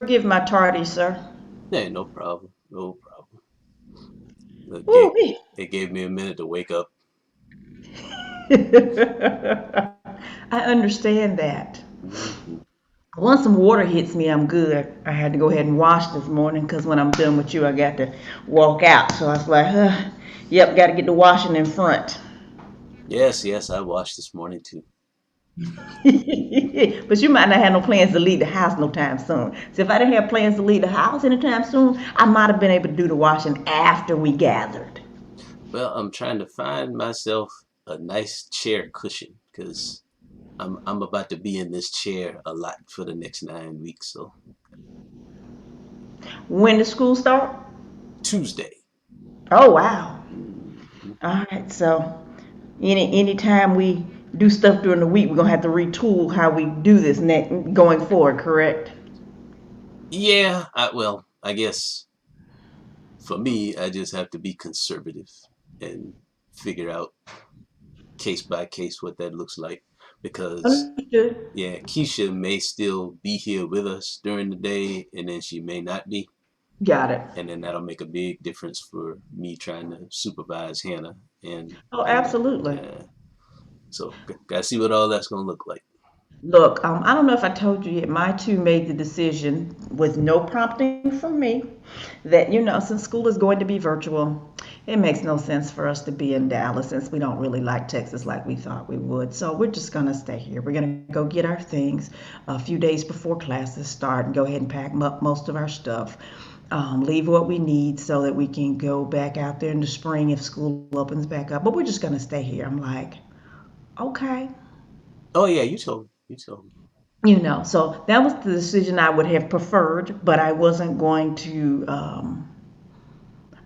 forgive my tardy, sir. Yeah, no problem. No problem. It gave, Ooh-wee. it gave me a minute to wake up. I understand that. Hmm. Once some water hits me, I'm good. I had to go ahead and wash this morning because when I'm done with you, I got to walk out. So I was like, yep, got to get the washing in front. Yes, yes, I watched this morning too. But you might not have no plans to leave the house no time soon. So if I didn't have plans to leave the house anytime soon, I might have been able to do the washing after we gathered. Well, I'm trying to find myself a nice chair cushion because I'm about to be in this chair a lot for the next 9 weeks. So When does school start? Tuesday. Oh wow. Mhm. All right. So anytime we do stuff during the week, we're gonna have to retool how we do this next going forward. Correct? Yeah, I guess for me, I just have to be conservative and figure out case by case what that looks like because Understood. yeah, Keisha may still be here with us during the day and then she may not be. Got it. And then that'll make a big difference for me trying to supervise Hannah and Oh, and absolutely. so gotta see what all that's gonna look like. Look, I don't know if I told you yet. My two made the decision with no prompting from me that, since school is going to be virtual, it makes no sense for us to be in Dallas since we don't really like Texas like we thought we would. So we're just going to stay here. We're going to go get our things a few days before classes start and go ahead and pack up most of our stuff. Leave what we need so that we can go back out there in the spring if school opens back up. But we're just going to stay here. I'm like, okay. Oh yeah, you told me. You told me. So that was the decision I would have preferred, but I wasn't going to.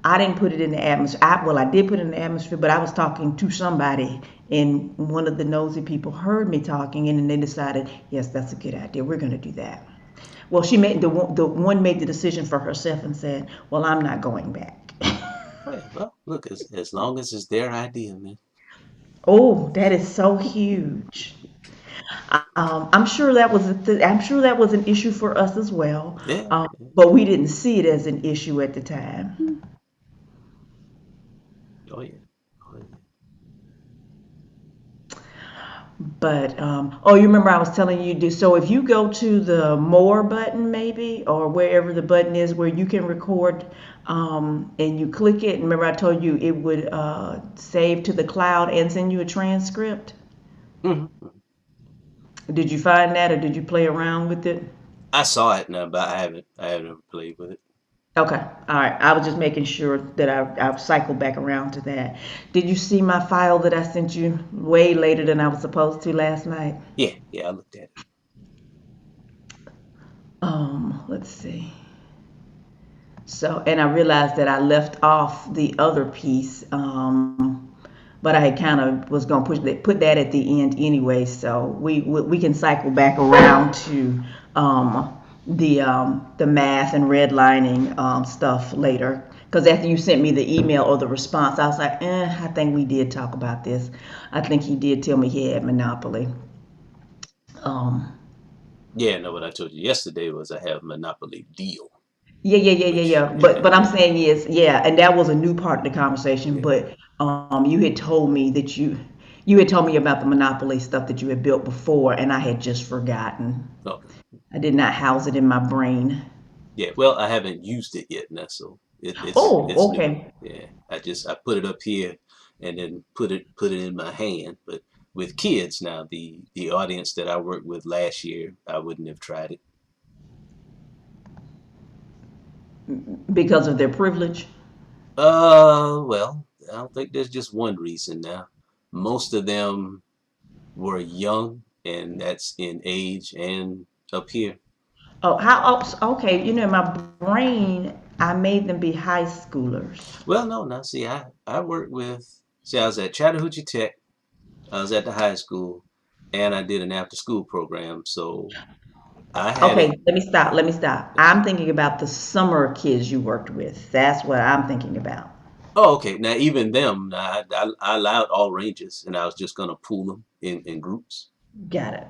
I didn't put it in the atmosphere. Well, I did put it in the atmosphere, but I was talking to somebody, and one of the nosy people heard me talking, and then they decided, yes, that's a good idea. We're going to do that. Well, she made the one made the decision for herself and said, "Well, I'm not going back." Oh yeah, well look, as long as it's their idea, man. Oh, that is so huge. I'm sure that was an issue for us as well, Yeah, yeah. but we didn't see it as an issue at the time. Oh yeah. Oh yeah. But oh, you remember I was telling you this. So if you go to the more button, maybe, or wherever the button is where you can record, and you click it. Remember I told you it would save to the cloud and send you a transcript. Hmm. Did you find that, or did you play around with it? I saw it now, but I haven't ever played with it. Okay, all right. I was just making sure that I've cycled back around to that. Did you see my file that I sent you way later than I was supposed to last night? Yeah, yeah, I looked at it. Let's see. So, and I realized that I left off the other piece, but I had kind of was gonna put that at the end anyway. So we can cycle back around to the math and redlining stuff later. Because after you sent me the email or the response, I was like, I think we did talk about this. I think he did tell me he had Monopoly. Um, Yeah, no, what I told you yesterday was I have Monopoly Deal, Yeah, yeah, yeah, yeah, which yeah. But I'm saying is, yeah, and that was a new part of the conversation. yeah. But you had told me that you had told me about the Monopoly stuff that you had built before, and I had just forgotten. Okay. I did not house it in my brain. Yeah, well, I haven't used it yet, now, so it's Oh, new. okay. Yeah, I put it up here and then put it in my hand. But with kids now, the audience that I worked with last year, I wouldn't have tried it. Because of their privilege. Well, I don't think there's just one reason now. Most of them were young, and that's in age and up here. Oh, how? Oh, okay. In my brain, I made them be high schoolers. Well, no, now see, I worked with. See, I was at Chattahoochee Tech. I was at the high school, and I did an after school program. So I had Okay, it. let me stop. Let me stop. I'm thinking about the summer kids you worked with. That's what I'm thinking about. Oh, okay. Now even them, I allowed all ranges, and I was just gonna pool them in groups. Got it.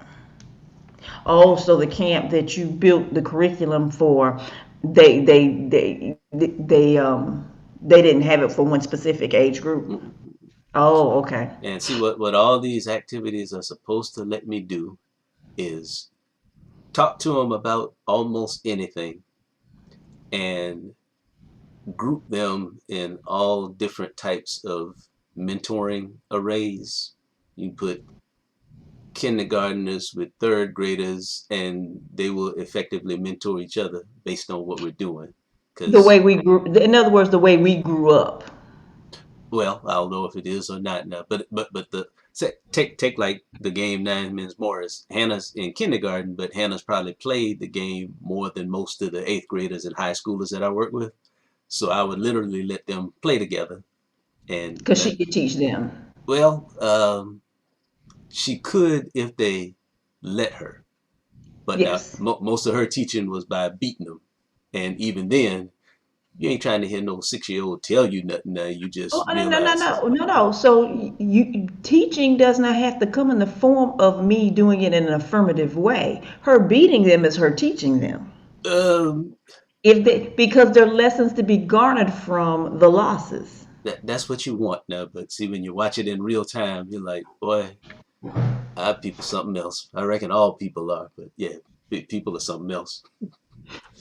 Oh, so the camp that you built the curriculum for, they they they they didn't have it for one specific age group. Mm-mm. Oh, okay. And see what all these activities are supposed to let me do is talk to them about almost anything and group them in all different types of mentoring arrays. You put kindergartners with third graders, and they will effectively mentor each other based on what we're doing. The Because, way we grew, in other words, the way we grew up. well, I don't know if it is or not now, but the take like the game Nine Men's Morris. Hannah's in kindergarten, but Hannah's probably played the game more than most of the eighth graders and high schoolers that I work with. So I would literally let them play together, and Because she could teach them. well, she could if they let her. But now Yes. most of her teaching was by beating them, and even then, you ain't trying to hear no 6 year old tell you nothing. Now you Oh, just no, no, no, realize, no, no, no. So you teaching does not have to come in the form of me doing it in an affirmative way. Her beating them is her teaching them. um, If they because they're lessons to be garnered from the losses. that's what you want now. But see, when you watch it in real time, you're like, boy, our people something else. I reckon all people are, but yeah, people are something else.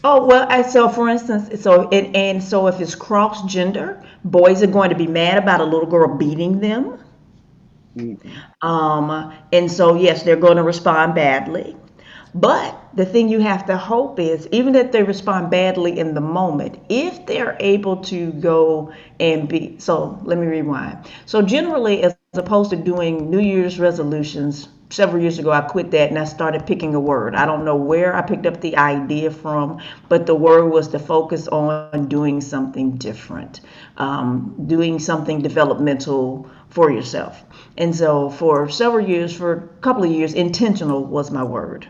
Oh well, so for instance, so if it's cross gender, boys are going to be mad about a little girl beating them. Mm-hmm. And so yes, they're going to respond badly. But the thing you have to hope is, even if they respond badly in the moment, if they're able to go and be, so let me rewind. So generally, as opposed to doing New Year's resolutions, several years ago, I quit that and I started picking a word. I don't know where I picked up the idea from, but the word was to focus on doing something different, doing something developmental for yourself. And so for several years, for a couple of years, intentional was my word.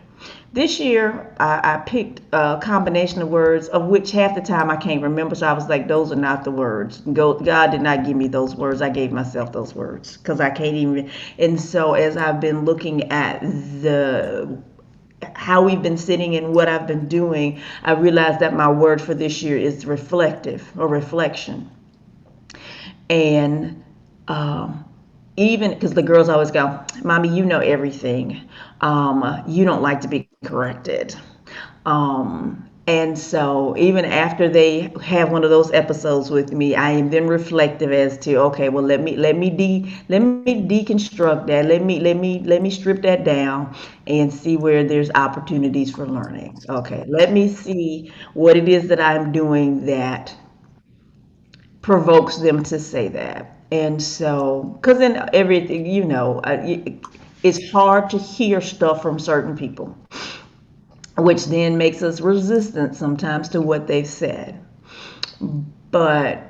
This year, I picked a combination of words of which half the time I can't remember. So I was like, those are not the words. God did not give me those words. I gave myself those words because I can't even. And so as I've been looking at the how we've been sitting and what I've been doing, I realized that my word for this year is reflective or reflection. And um, even because the girls always go, Mommy, you know everything. You don't like to be corrected. And so even after they have one of those episodes with me, I am then reflective as to, okay, well, let me deconstruct that. Let me strip that down and see where there's opportunities for learning. Okay, let me see what it is that I'm doing that provokes them to say that. And so, because in everything, it's hard to hear stuff from certain people, which then makes us resistant sometimes to what they've said. But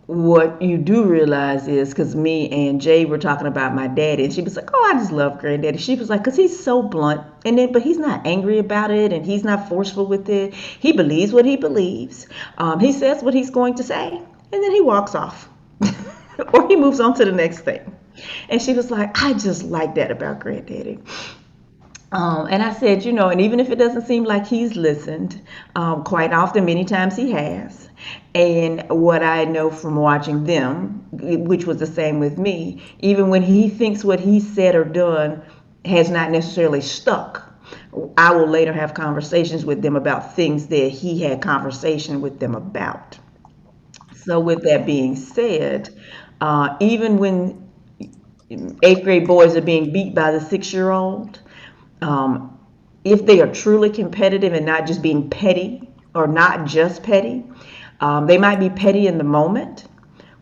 what you do realize is, because me and Jay were talking about my daddy, and she was like, "Oh, I just love granddaddy." She was like, "Because he's so blunt, and then but he's not angry about it, and he's not forceful with it. He believes what he believes. He says what he's going to say, and then he walks off, or he moves on to the next thing." And she was like, "I just like that about granddaddy." And I said, and even if it doesn't seem like he's listened, quite often, many times he has. And what I know from watching them, which was the same with me, even when he thinks what he said or done has not necessarily stuck, I will later have conversations with them about things that he had conversation with them about. So, with that being said, even when eighth grade boys are being beat by the 6 year old, um, if they are truly competitive and not just being petty or not just petty, they might be petty in the moment,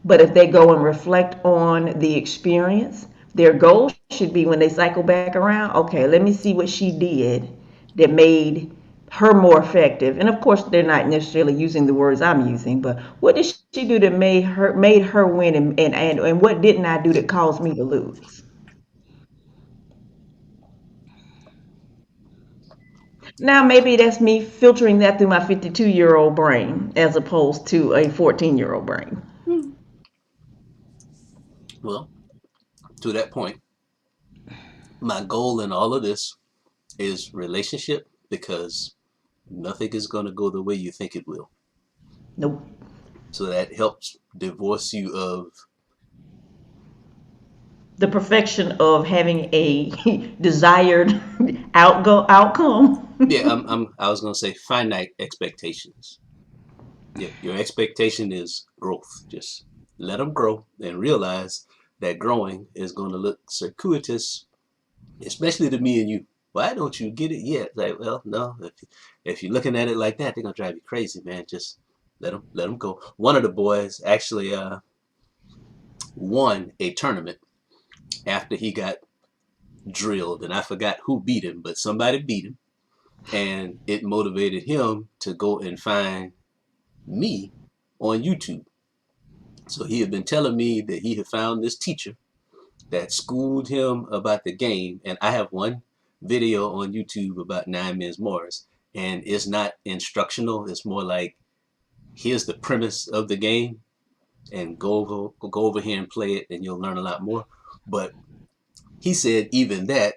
but if they go and reflect on the experience, their goal should be when they cycle back around, okay, let me see what she did that made her more effective. And of course, they're not necessarily using the words I'm using, but what did she do that made her win, and what didn't I do that caused me to lose? Now, maybe that's me filtering that through my 52-year-old brain as opposed to a 14-year-old brain. Well, to that point, my goal in all of this is relationship, because nothing is going to go the way you think it will. Nope. So that helps divorce you of, The perfection of having a desired yeah, outcome. I was going to say finite expectations. Yeah, your expectation is growth. Just let them grow and realize that growing is going to look circuitous, especially to me and you. Why don't you get it yet? Like, well, no. If you're looking at it like that, they're gonna drive you crazy, man. Just let them go. One of the boys actually won a tournament after he got drilled, and I forgot who beat him, but somebody beat him, and it motivated him to go and find me on YouTube. So he had been telling me that he had found this teacher that schooled him about the game. And I have one video on YouTube about Nine Men's Morris, and it's not instructional. It's more like, here's the premise of the game, and go over here and play it, and you'll learn a lot more. But he said even that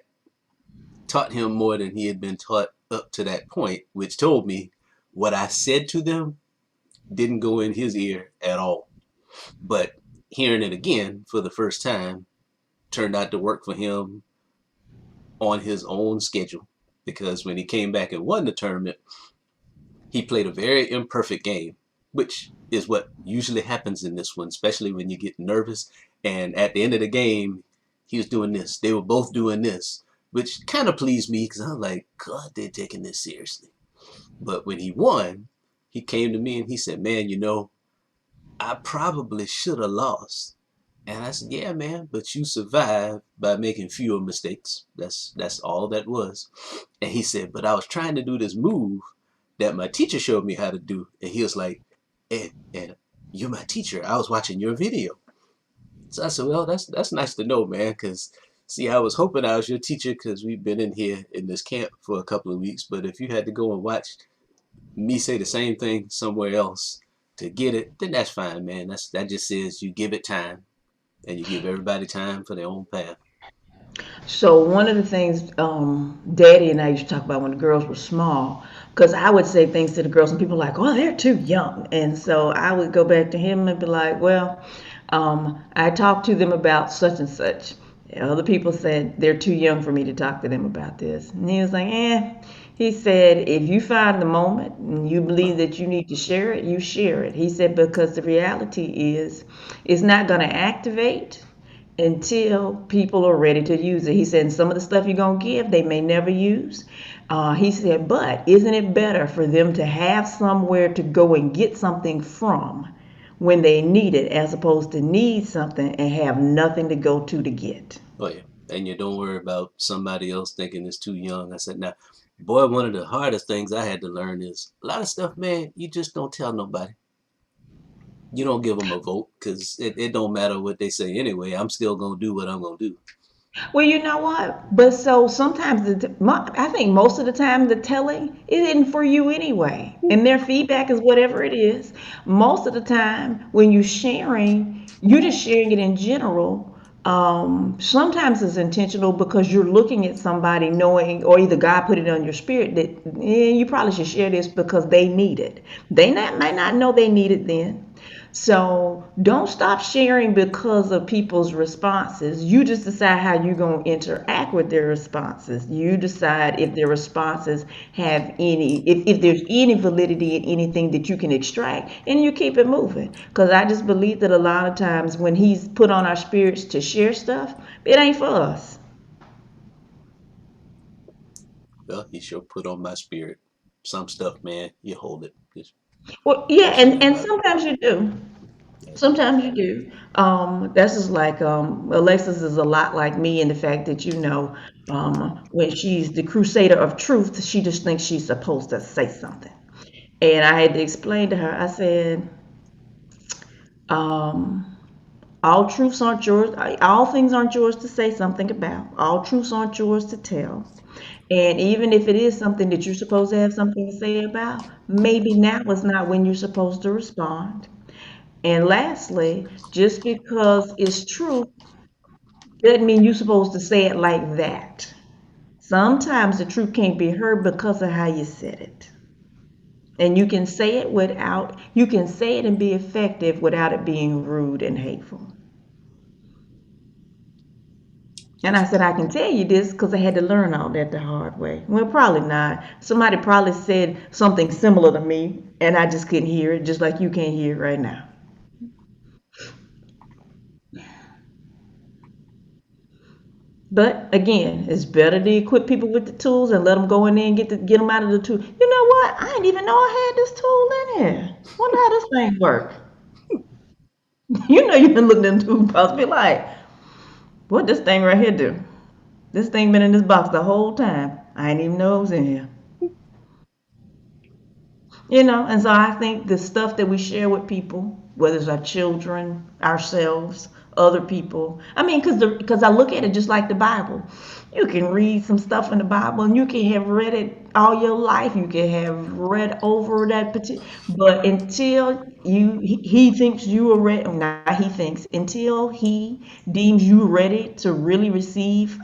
taught him more than he had been taught up to that point, which told me what I said to them didn't go in his ear at all. But hearing it again for the first time turned out to work for him on his own schedule, because when he came back and won the tournament, he played a very imperfect game, which is what usually happens in this one, especially when you get nervous. And at the end of the game, he was doing this. They were both doing this, which kind of pleased me because I was like, God, they're taking this seriously. But when he won, he came to me and he said, man, I probably should have lost. And I said, yeah, man, but you survived by making fewer mistakes. That's all that was. And he said, but I was trying to do this move that my teacher showed me how to do. And he was like, and you're my teacher. I was watching your video. So I said, well, that's nice to know, man, because see, I was hoping I was your teacher because we've been in here in this camp for a couple of weeks. But if you had to go and watch me say the same thing somewhere else to get it, then that's fine, man. That just says you give it time, and you give everybody time for their own path. So one of the things Daddy and I used to talk about when the girls were small, because I would say things to the girls and people were like, "Oh, they're too young," and so I would go back to him and be like, "Well, I talked to them about such and such." Other people said they're too young for me to talk to them about this, and he was like, "Eh." He said, "If you find the moment and you believe that you need to share it, you share it." He said, "Because the reality is, it's not going to activate until people are ready to use it." He said, and some of the stuff you're going to give, they may never use. He said, but isn't it better for them to have somewhere to go and get something from when they need it, as opposed to need something and have nothing to go to get? Oh yeah, and you don't worry about somebody else thinking it's too young. I said, now, boy, one of the hardest things I had to learn is a lot of stuff, man. You just don't tell nobody. You don't give them a vote because it don't matter what they say anyway. I'm still gonna do what I'm gonna do. Well, you know what? But so sometimes I think most of the time the telling it isn't for you anyway, and their feedback is whatever it is. Most of the time, when you're sharing, you're just sharing it in general. Sometimes it's intentional because you're looking at somebody knowing, or either God put it on your spirit that you probably should share this because they need it. Might not know they need it then. So don't stop sharing because of people's responses. You just decide how you're going to interact with their responses. You decide if their responses have if there's any validity in anything that you can extract, and you keep it moving. Because I just believe that a lot of times when he's put on our spirits to share stuff, it ain't for us. Well, he sure put on my spirit some stuff, man. You hold it. Just Well, yeah, don't say nothing and about it. sometimes you do. Yeah. Sometimes you do. That's just like Alexis is a lot like me in the fact that when she's the crusader of truth, she just thinks she's supposed to say something. And I had to explain to her. I said, um, all truths aren't yours. All things aren't yours to say something about. All truths aren't yours to tell. And even if it is something that you're supposed to have something to say about, maybe now is not when you're supposed to respond. And lastly, just because it's true doesn't mean you're supposed to say it like that. Sometimes the truth can't be heard because of how you said it. And you can say it and be effective without it being rude and hateful. And I That's said, I can tell you this because I had to learn all that the hard way. Well, probably not. Somebody probably said something similar to me, and I just couldn't hear it, just like you can't hear it right now. But again, it's better to equip people with the tools and let them go in there and get them out of the tool. You know what? I didn't even know I had this tool in here. Wonder how this thing work. You know you've been looking in the toolbox, be like, what this thing right here do? This thing been in this box the whole time. I didn't even know it was in here. And so I think the stuff that we share with people, whether it's our children, ourselves, other people. I mean, because I look at it just like the Bible. You can read some stuff in the Bible, and you can have read it all your life. You can have read over that particular, but until he thinks you are ready. Not he thinks until he deems you ready to really receive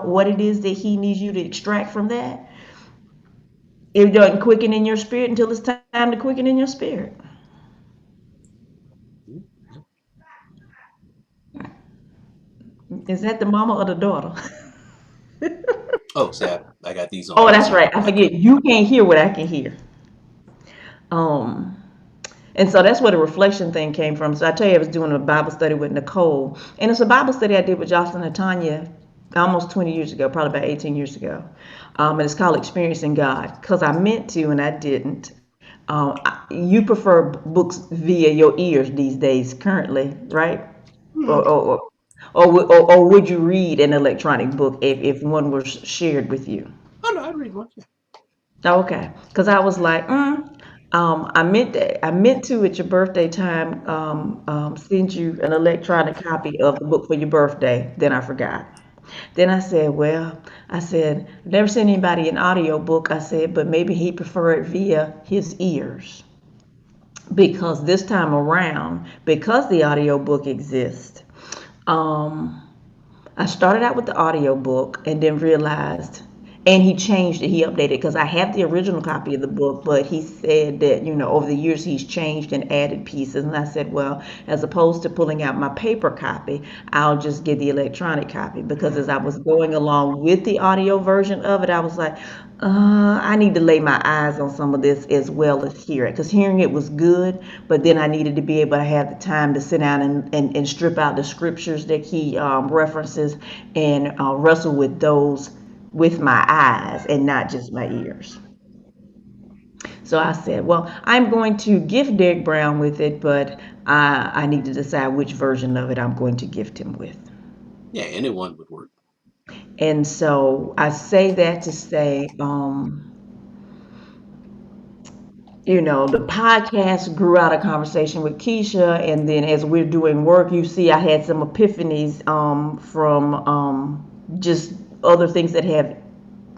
what it is that he needs you to extract from that. It doesn't quicken in your spirit until it's time to quicken in your spirit. Is that the mama or the daughter? oh, see, I got these on Oh, one that's side right. of I the mic. forget. You can't hear what I can hear. Um, and so that's where the reflection thing came from. So I tell you, I was doing a Bible study with Nicole, and it's a Bible study I did with Jocelyn and Tanya almost 20 years ago, probably about 18 years ago. And it's called Experiencing God because I meant to and I didn't. You prefer books via your ears these days, currently, right? Hmm. Or, or, or would you read an electronic book if one was shared with you? Oh no, I'd read one. Yeah. Okay, because I was like, I meant to at your birthday time send you an electronic copy of the book for your birthday. Then I forgot. Then I said, well, I said, never sent anybody an audio book. I said, but maybe he preferred it via his ears because this time around, because the audio book exists, um, I started out with the audio book and then realized, and he changed it, he updated it because I have the original copy of the book, but he said that, over the years he's changed and added pieces. And I said, well, as opposed to pulling out my paper copy, I'll just get the electronic copy because as I was going along with the audio version of it, I was like, I need to lay my eyes on some of this as well as hear it because hearing it was good, but then I needed to be able to have the time to sit down and strip out the scriptures that he references and wrestle with those with my eyes and not just my ears. So I said, well, I'm going to gift Derek Brown with it, but I need to decide which version of it I'm going to gift him with. Yeah, anyone would work. And so I say that to say, the podcast grew out of conversation with Keisha, and then as we're doing work, you see, I had some epiphanies from just other things that have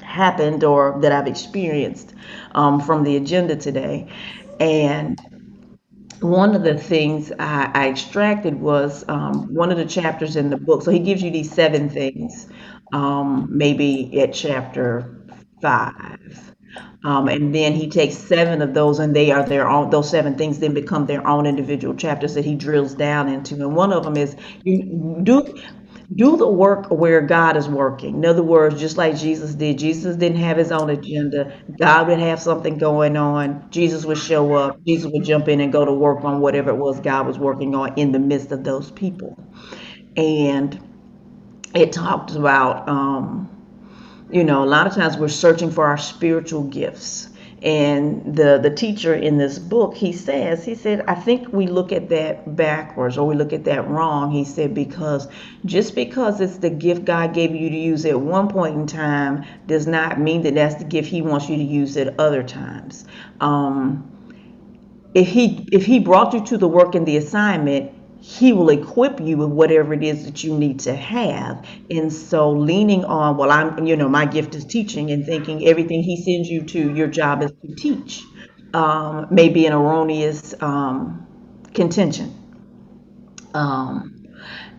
happened or that I've experienced from the agenda today. And one of the things I extracted was one of the chapters in the book. So he gives you these seven things, maybe at chapter 5. And then he takes seven of those, and they are their own. Those seven things then become their own individual chapters that he drills down into. And one of them is you do the work where God is working. In other words, just like Jesus did. Jesus didn't have his own agenda. God would have something going on. Jesus would show up. Jesus would jump in and go to work on whatever it was God was working on in the midst of those people. And it talked about a lot of times we're searching for our spiritual gifts. And the teacher in this book, he said, I think we look at that backwards or we look at that wrong. He said, because just because it's the gift God gave you to use at one point in time does not mean that that's the gift he wants you to use at other times. If he brought you to the work and the assignment, he will equip you with whatever it is that you need to have. And so leaning on, well, my gift is teaching, and thinking everything he sends you to, your job is to teach, may be an erroneous contention. um,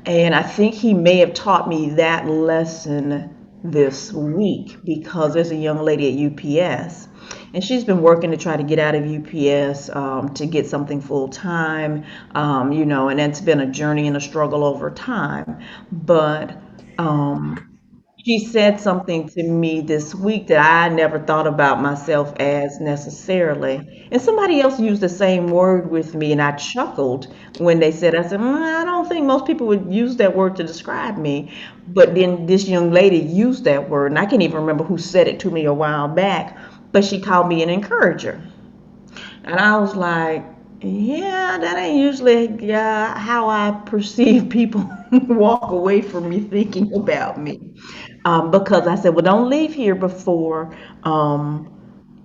and I think he may have taught me that lesson this week because there's a young lady at UPS, and she's been working to try to get out of UPS to get something full time, and that's been a journey and a struggle over time. But she said something to me this week that I never thought about myself as necessarily. And somebody else used the same word with me, and I chuckled when they said, I said, I don't think most people would use that word to describe me. But then this young lady used that word, and I can't even remember who said it to me a while back, but she called me an encourager. And I was like, yeah, that ain't usually how I perceive people walk away from me thinking about me. Because I said, well, don't leave here before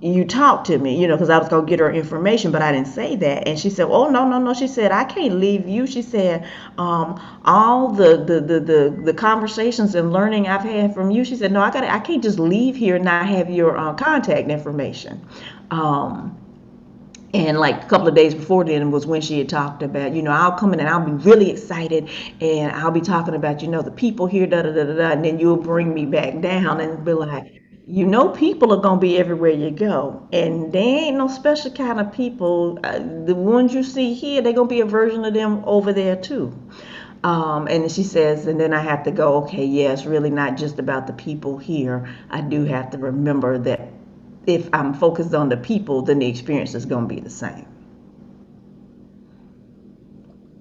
you talk to me, because I was going to get her information, but I didn't say that. And she said, oh, no, no, no. She said, I can't leave you. She said, all the conversations and learning I've had from you. She said, no, I can't just leave here and not have your contact information. Um, and like a couple of days before then was when she had talked about, I'll come in and I'll be really excited and I'll be talking about, the people here, da da da da da, and then you'll bring me back down and be like, people are gonna be everywhere you go, and they ain't no special kind of people. The ones you see here, they're gonna be a version of them over there too. And she says, and then I have to go, okay, yeah, it's really not just about the people here. I do have to remember that if I'm focused on the people, then the experience is going to be the same.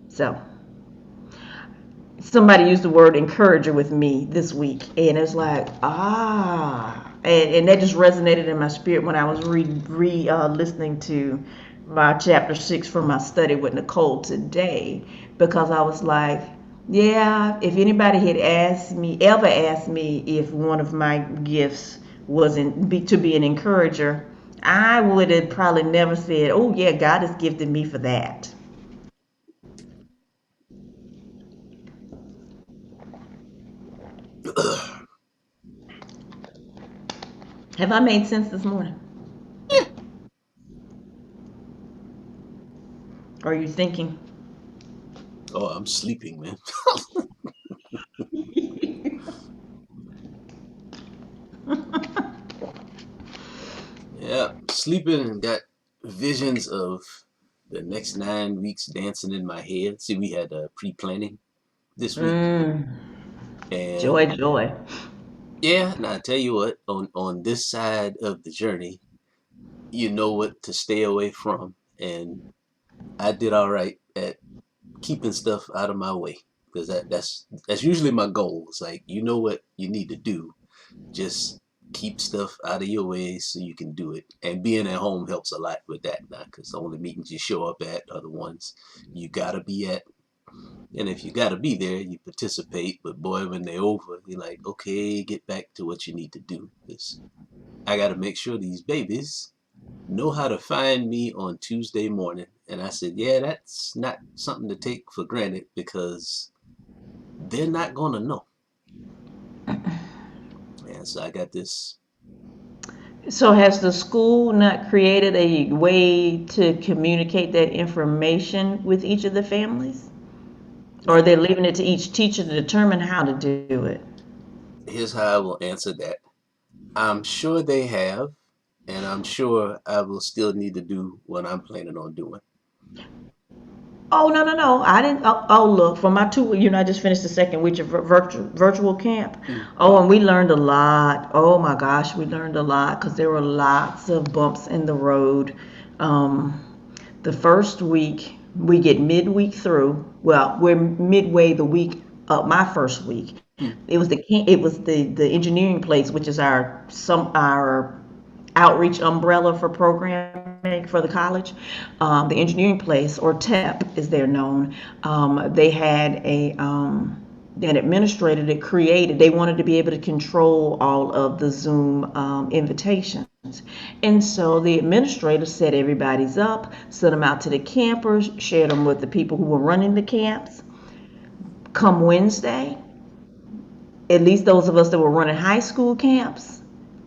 So somebody used the word encourager with me this week, and it's like, and that just resonated in my spirit when I was listening to my chapter 6 for my study with Nicole today, because I was like, yeah, if anybody had ever asked me if one of my gifts to be an encourager, I would have probably never said, oh yeah, God has gifted me for that. Have I made sense this morning? Are you thinking? Oh, I'm sleeping, man. Yeah, sleeping and got visions of the next 9 weeks dancing in my head. See, we had pre-planning this week, Mm, joy, and joy. yeah, and I tell you what, on this side of the journey, you know what to stay away from, and I did all right at keeping stuff out of my way because that's usually my goal. It's like you know what you need to do, just keep stuff out of your way so you can do it. And being at home helps a lot with that now because the only meetings you show up at are the ones you gotta be at. And if you gotta be there, you participate. But boy, when they're over, you're like, okay, get back to what you need to do. Because I gotta make sure these babies know how to find me on Tuesday morning. And I said, yeah, that's not something to take for granted because they're not gonna know. And so I got this. So has the school not created a way to communicate that information with each of the families? Or are they leaving it to each teacher to determine how to do it? Here's how I will answer that. I'm sure they have, and I'm sure I will still need to do what I'm planning on doing. Oh, no, no, no. I didn't. Look, for my 2 week, I just finished the second week of virtual camp. Mm. Oh, and we learned a lot. Oh my gosh, we learned a lot because there were lots of bumps in the road. Um, the first week, we get midweek through. Well, we're midway the week of my first week. Mm. It was the engineering place, which is our outreach umbrella for programming for the college. The engineering place, or TEP as they're known, they had an administrator that created, they wanted to be able to control all of the Zoom invitations. And so the administrator set everybody's up, sent them out to the campers, shared them with the people who were running the camps. Come Wednesday, at least those of us that were running high school camps,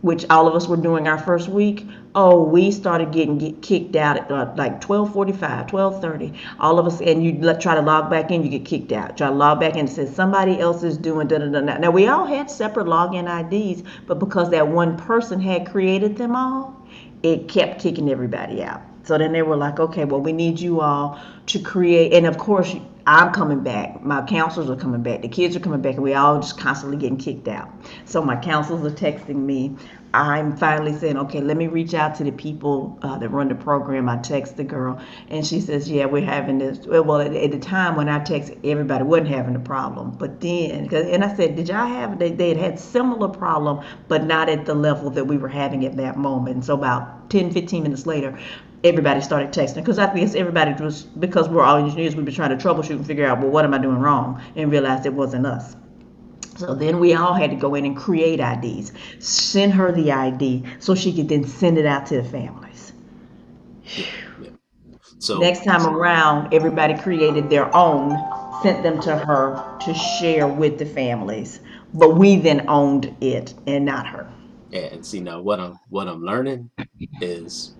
which all of us were doing our first week, oh, we started getting kicked out at like 12:45, 12:30. All of us, and you try to log back in, you get kicked out. Try to log back in, it says somebody else is doing da da da. Now we all had separate login IDs, but because that one person had created them all, it kept kicking everybody out. So then they were like, okay, well, we need you all to create. And of course, I'm coming back. My counselors are coming back. The kids are coming back, and we all just constantly getting kicked out. So my counselors are texting me. I'm finally saying, okay, let me reach out to the people that run the program. I text the girl, and she says, yeah, we're having this. Well, at the time when I texted, everybody wasn't having the problem. But then, and I said, did y'all have, they had similar problem, but not at the level that we were having at that moment. And so about 10, 15 minutes later, everybody started texting, because I think everybody was, because we're all engineers, we've been trying to troubleshoot and figure out, well, what am I doing wrong, and realized it wasn't us. So then we all had to go in and create IDs, send her the ID so she could then send it out to the families. Yeah, yeah. So Next time around, everybody created their own, sent them to her to share with the families, but we then owned it and not her. and see now what I'm learning is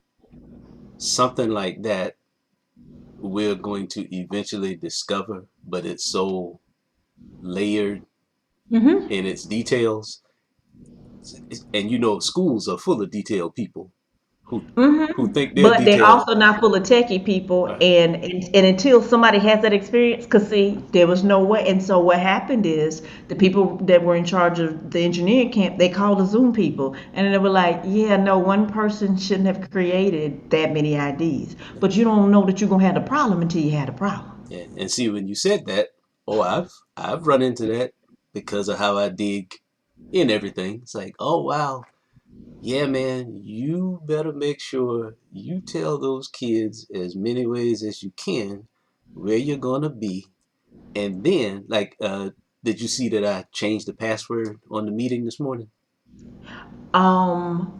something like that we're going to eventually discover, but it's so layered Mm-hmm. in its details. And schools are full of detailed people who Mm-hmm. think they're But they're detailed. also not full of techie people, Right. and until somebody has that experience, cause see, there was no way. And so what happened is the people that were in charge of the engineering camp, they called the Zoom people, and they were like, yeah, no, one person shouldn't have created that many IDs, but you don't know that you're gonna have a problem until you had a problem. And see, when you said that, oh, I've run into that because of how I dig in everything. It's like, oh wow, yeah, man, you better make sure you tell those kids as many ways as you can where you're gonna be. And then, like, did you see that I changed the password on the meeting this morning?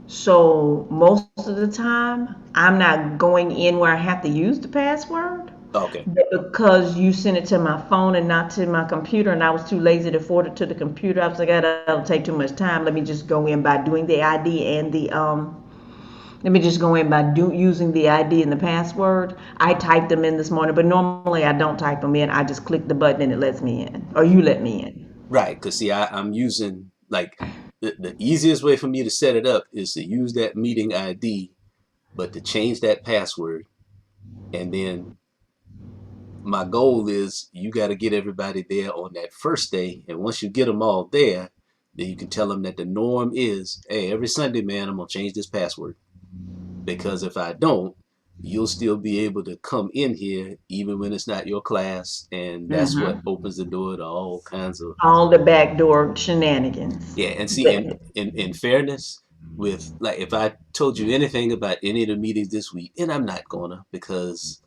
So most of the time, I'm not going in where I have to use the password. Okay. But because you sent it to my phone and not to my computer, and I was too lazy to forward it to the computer, I was like, "Ah, that'll take too much time. Let me just go in by doing the ID and the Let me just go in by using the ID and the password. I typed them in this morning, but normally I don't type them in. I just click the button and it lets me in, or you let me in. Right, because see, I'm using like the easiest way for me to set it up is to use that meeting ID, but to change that password. And then my goal is you got to get everybody there on that first day. And once you get them all there, then you can tell them that the norm is, hey, every Sunday, man, I'm going to change this password. Because if I don't, you'll still be able to come in here even when it's not your class. And that's what Hmm. opens the door to all kinds of. All the backdoor shenanigans. Yeah, and see, in But, in fairness, with like if I told you anything about any of the meetings this week, and I'm not gonna because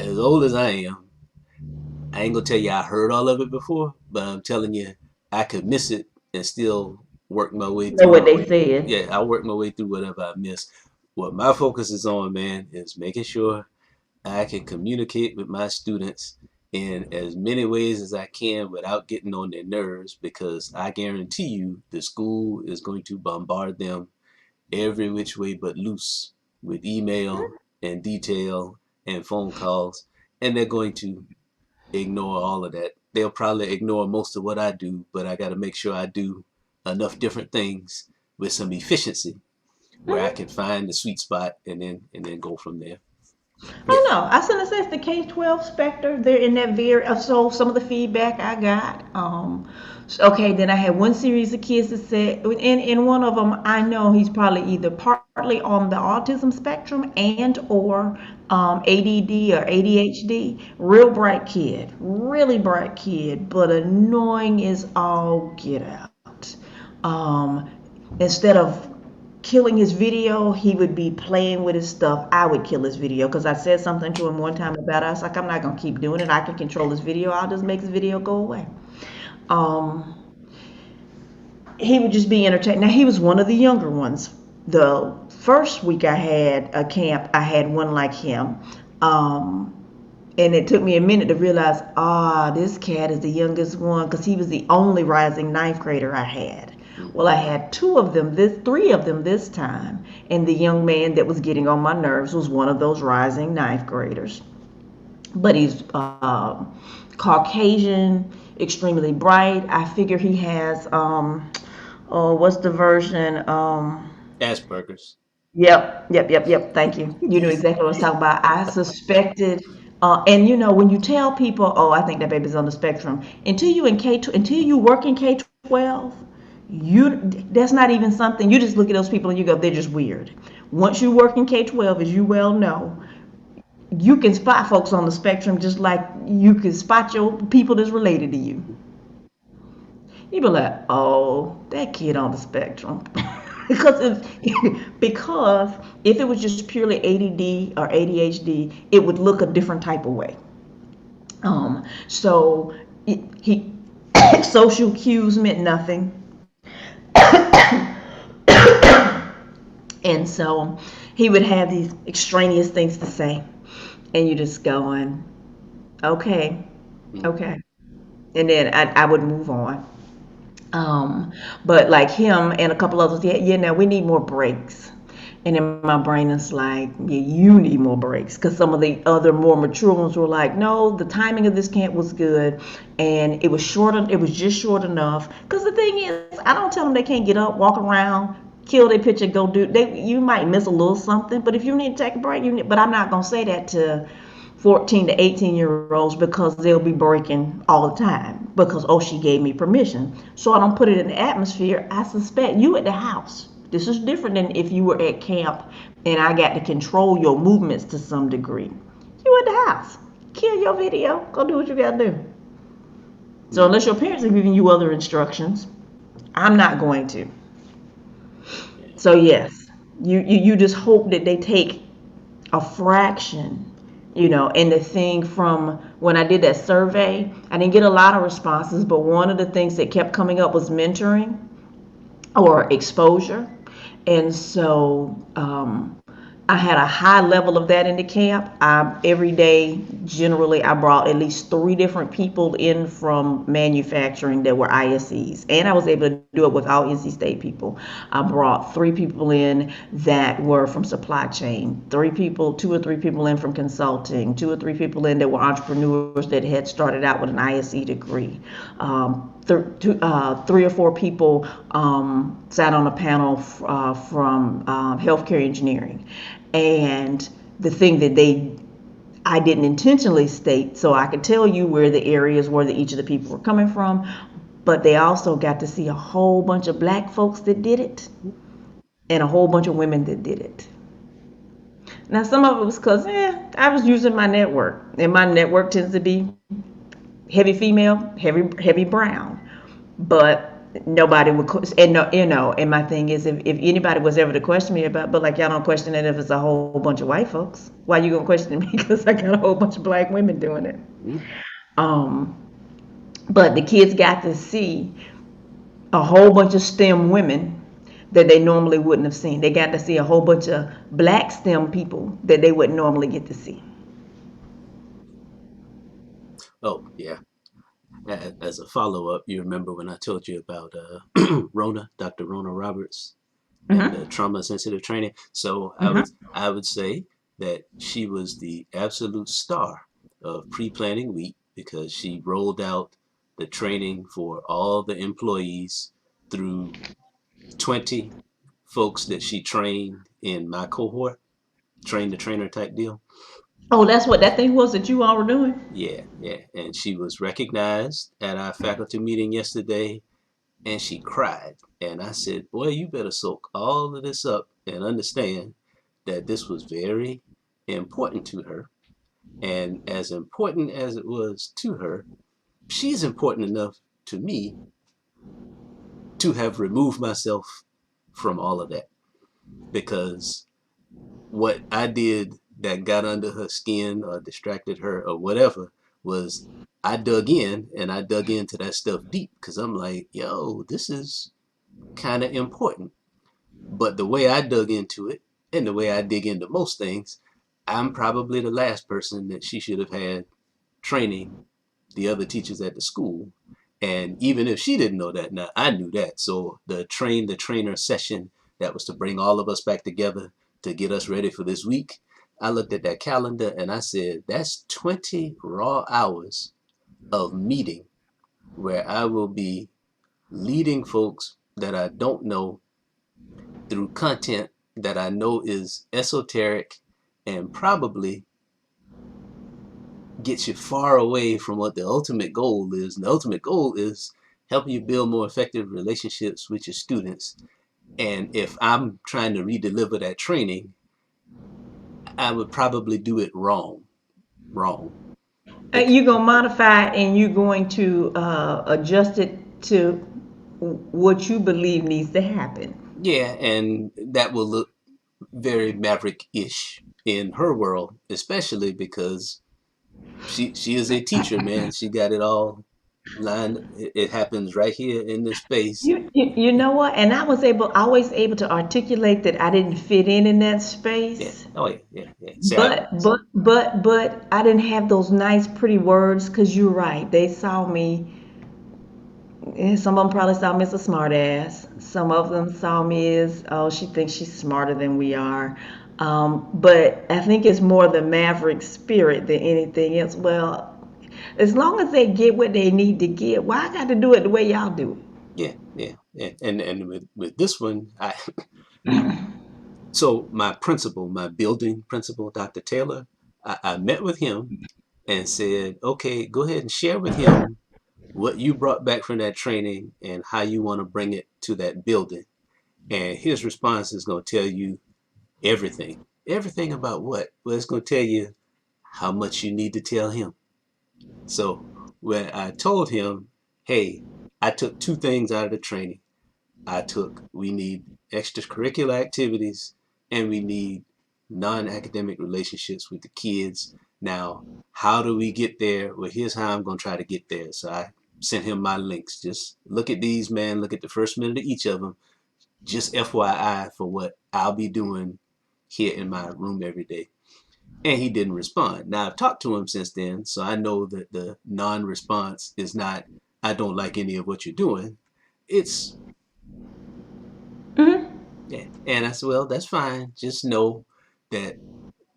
as old as I am, I ain't gonna tell you I heard all of it before, but I'm telling you I could miss it and still work my way know what through. they said. Yeah, I work my way through whatever I miss. What my focus is on, man, is making sure I can communicate with my students in as many ways as I can without getting on their nerves because I guarantee you the school is going to bombard them every which way but loose with email and detail and phone calls, and they're going to ignore all of that. They'll probably ignore most of what I do, but I got to make sure I do enough different things with some efficiency where I can find the sweet spot and then go from there. Yeah. Oh no, I was gonna say it's the K-12 specter. They're in that very. So some of the feedback I got. Okay, then I had one series of kids that said, in one of them, I know he's probably either partly on the autism spectrum and or ADD or ADHD. Real bright kid, really bright kid, but annoying is all get out. Um, Instead of killing his video, he would be playing with his stuff. I would kill his video because I said something to him one time about us. Like, I'm not gonna keep doing it. I can control his video. I'll just make his video go away. Um, he would just be entertained. Now he was one of the younger ones. The first week I had a camp, I had one like him. Um, and it took me a minute to realize, this cat is the youngest one because he was the only rising ninth grader I had. Mm. Well, I had three of them this time, and the young man that was getting on my nerves was one of those rising ninth graders. But he's Caucasian, extremely bright. I figure he has oh, what's the version? Asperger's. Yep. Thank you. You knew exactly what I was talking about. I suspected, and when you tell people, "Oh, I think that baby's on the spectrum," until you work in K-12, you that's not even something. You just look at those people and you go, "They're just weird." Once you work in K-12, as you well know, you can spot folks on the spectrum just like you can spot your people that's related to you. You be like, oh, that kid on the spectrum. Because if it was just purely ADD or ADHD, it would look a different type of way. So he social cues meant nothing, and so he would have these extraneous things to say, and you just going, okay, Mm. okay, and then I would move on. Um, but like him and a couple others, yeah, now we need more breaks. And in my brain, it's like, yeah, you need more breaks. Because some of the other more mature ones were like, no, the timing of this camp was good. And it was short, it was just short enough. Because the thing is, I don't tell them they can't get up, walk around, kill their picture, go do, you might miss a little something. But if you need to take a break, but I'm not going to say that to 14 to 18-year-olds because they'll be breaking all the time because, oh, she gave me permission. So I don't put it in the atmosphere. I suspect you at the house. This is different than if you were at camp and I got to control your movements to some degree. You at the house. Kill your video. Go do what you got to do. So Mm. unless your parents are giving you other instructions, I'm not going to. Yeah. So yes, you just hope that they take a fraction, and the thing from when I did that survey, I didn't get a lot of responses, but one of the things that kept coming up was mentoring or exposure. And so I had a high level of that in the camp. Every day, generally, I brought at least three different people in from manufacturing that were ISEs, and I was able to do it without NC State people. I brought three people in that were from supply chain, two or three people in from consulting, two or three people in that were entrepreneurs that had started out with an ISE degree. Three or four people sat on a panel from healthcare engineering. And the thing that I didn't intentionally state, so I could tell you where the areas were that each of the people were coming from, but they also got to see a whole bunch of black folks that did it and a whole bunch of women that did it. Now, some of it was because I was using my network, and my network tends to be heavy female, heavy brown. But nobody would, and no, and my thing is, if anybody was ever to question me about, but like y'all don't question it if it's a whole bunch of white folks. Why you gonna question me? Because I got a whole bunch of black women doing it. Mm. Um, but the kids got to see a whole bunch of STEM women that they normally wouldn't have seen. They got to see a whole bunch of black STEM people that they wouldn't normally get to see. Oh, yeah. As a follow up, you remember when I told you about Rona, Dr. Rona Roberts, and the Mm-hmm. trauma sensitive training? So Mm-hmm. I would say that she was the absolute star of pre-planning week because she rolled out the training for all the employees through 20 folks that she trained in my cohort, train the trainer type deal. Oh, that's what that thing was that you all were doing. Yeah, yeah. And she was recognized at our faculty meeting yesterday and she cried. And I said, boy, you better soak all of this up and understand that this was very important to her. And as important as it was to her, she's important enough to me to have removed myself from all of that because what I did that got under her skin or distracted her or whatever was I dug in and I dug into that stuff deep because I'm like, yo, this is kind of important. But the way I dug into it and the way I dig into most things, I'm probably the last person that she should have had training the other teachers at the school. And even if she didn't know that, now I knew that. So the train the trainer session that was to bring all of us back together to get us ready for this week, I looked at that calendar and I said, that's 20 raw hours of meeting where I will be leading folks that I don't know through content that I know is esoteric and probably gets you far away from what the ultimate goal is. And the ultimate goal is helping you build more effective relationships with your students. And if I'm trying to redeliver that training, I would probably do it wrong. Wrong. You're going to modify it and you're going to adjust it to what you believe needs to happen. Yeah, and that will look very maverick-ish in her world, especially because she is a teacher, man. She got it all lined. It happens right here in this space. You know what? And I was able to articulate that I didn't fit in that Yeah. space. Oh yeah. Yeah. Yeah. See, But I didn't have those nice, pretty words because you're right. They saw me. Some of them probably saw me as a smart ass. Some of them saw me as, oh, she thinks she's smarter than we are. But I think it's more the maverick spirit than anything else. Well, as long as they get what they need to get, why I got to do it the way y'all do yeah. Yeah. Yeah. And with this one, I so my principal, my building principal, Dr. Taylor, I met with him and said, okay, go ahead and share with him what you brought back from that training and how you want to bring it to that building. And his response is going to tell you everything. Everything about what? Well, it's going to tell you how much you need to tell him. So when I told him, hey, I took two things out of the training. We need extracurricular activities and we need non-academic relationships with the kids. Now, how do we get there? Well, here's how I'm going to try to get there. So I sent him my links. Just look at these, man. Look at the first minute of each of them. Just FYI for what I'll be doing here in my room every day. And he didn't respond. Now, I've talked to him since then, so I know that the non-response is not, I don't like any of what you're doing. It's, it. Hmm. yeah. And I said, well, that's fine. Just know that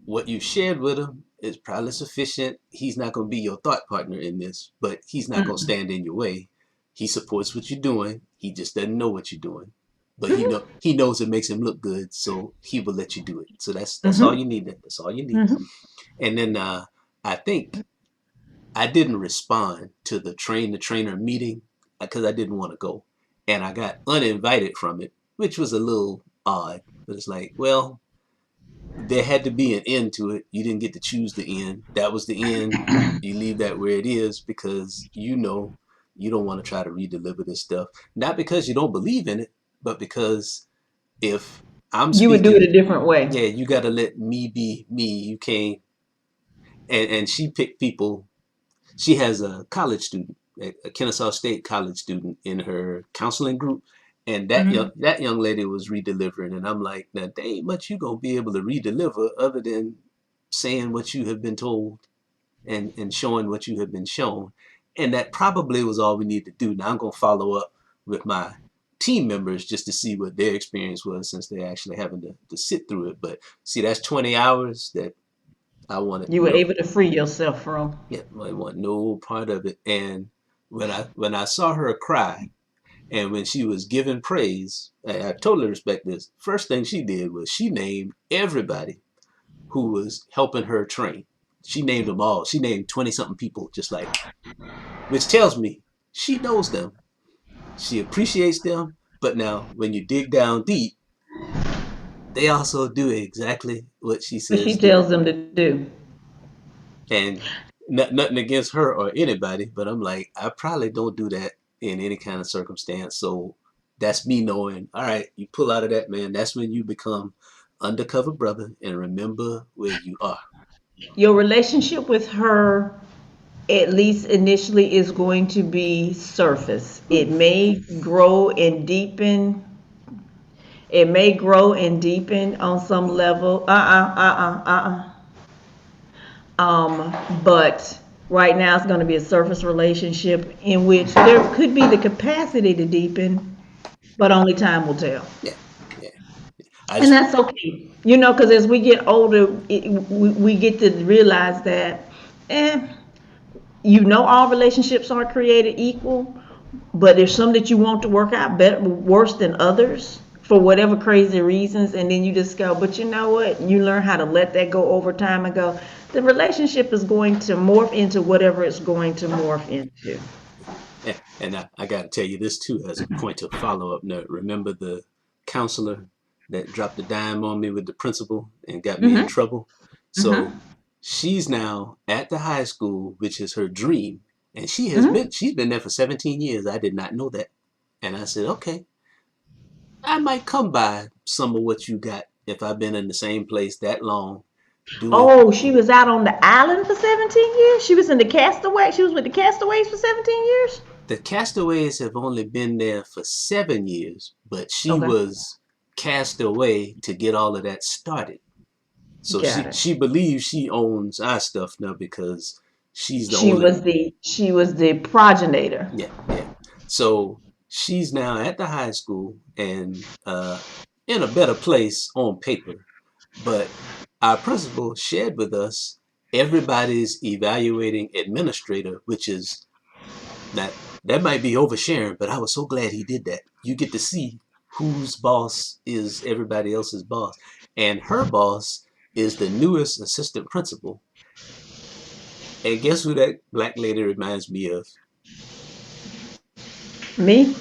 what you shared with him is probably sufficient. He's not going to be your thought partner in this, but he's not going to stand in your way. He supports what you're doing. He just doesn't know what you're doing, but Hmm. he knows it makes him look good, so he will let you do it. So that's all Hmm. you need. That's all you need. Hmm. And then I think I didn't respond to the trainer meeting because I didn't want to go, and I got uninvited from it, which was a little odd. But it's like, well, there had to be an end to it. You didn't get to choose the end. That was the end. You leave that where it is because you know you don't want to try to redeliver this stuff. Not because you don't believe in it, but because if I'm You would do it speaking, a different way. yeah, you got to let me be me. You can't. And she picked people. She has a college student, a Kennesaw State college student in her counseling group, and Hmm. that young lady was redelivering, and I'm like, now there ain't much you gonna be able to redeliver other than saying what you have been told and showing what you have been shown, and that probably was all we need to do. Now I'm gonna follow up with my team members just to see what their experience was since they're actually having to sit through it. But see, that's 20 hours that I wanted You were no. able to free yourself from. Yeah, I want no part of it. And when I saw her cry, and when she was given praise, I totally respect this. First thing she did was she named everybody who was helping her train. She named them all. She named 20 something people, just like, which tells me she knows them. She appreciates them. But now, when you dig down deep, they also do exactly what she What she says do. tells them to do. And nothing against her or anybody, but I'm like, I probably don't do that in any kind of circumstance. So that's me knowing, all right, you pull out of that, man. That's when you become undercover brother and remember where you are. Your relationship with her, at least initially, is going to be surface. It may grow and deepen. It may grow and deepen on some level. But Right now, it's going to be a surface relationship in which there could be the capacity to deepen, but only time will tell. Yeah, yeah. I And just that's okay, because as we get older, we get to realize that, eh, all relationships aren't created equal, but there's some that you want to work out better, worse than others for whatever crazy reasons, and then you just go, but you know what? You learn how to let that go over time and go, the relationship is going to morph into whatever it's going to morph into. yeah, and I got to tell you this too as a point of follow up note. Remember the counselor that dropped the dime on me with the principal and got me in Mm-hmm. trouble? So Mm-hmm. she's now at the high school, which is her dream, and Mm-hmm. she's been there for 17 years. I did not know that, and I said, okay, I might come by some of what you got if I've been in the same place that long doing. Oh, she was out on the island for 17 years? She was in the castaway. She was with the castaways for 17 years? The castaways have only been there for 7 years, but she Okay. was cast away to get all of that started. So Got she it. she believes she owns our stuff now because she's the She only. was the progenitor. Yeah, yeah. So she's now at the high school and in a better place on paper. But our principal shared with us everybody's evaluating administrator, which is that might be oversharing, but I was so glad he did that. You get to see whose boss is everybody else's boss. And her boss is the newest assistant principal. And guess who that black lady reminds me of? Me?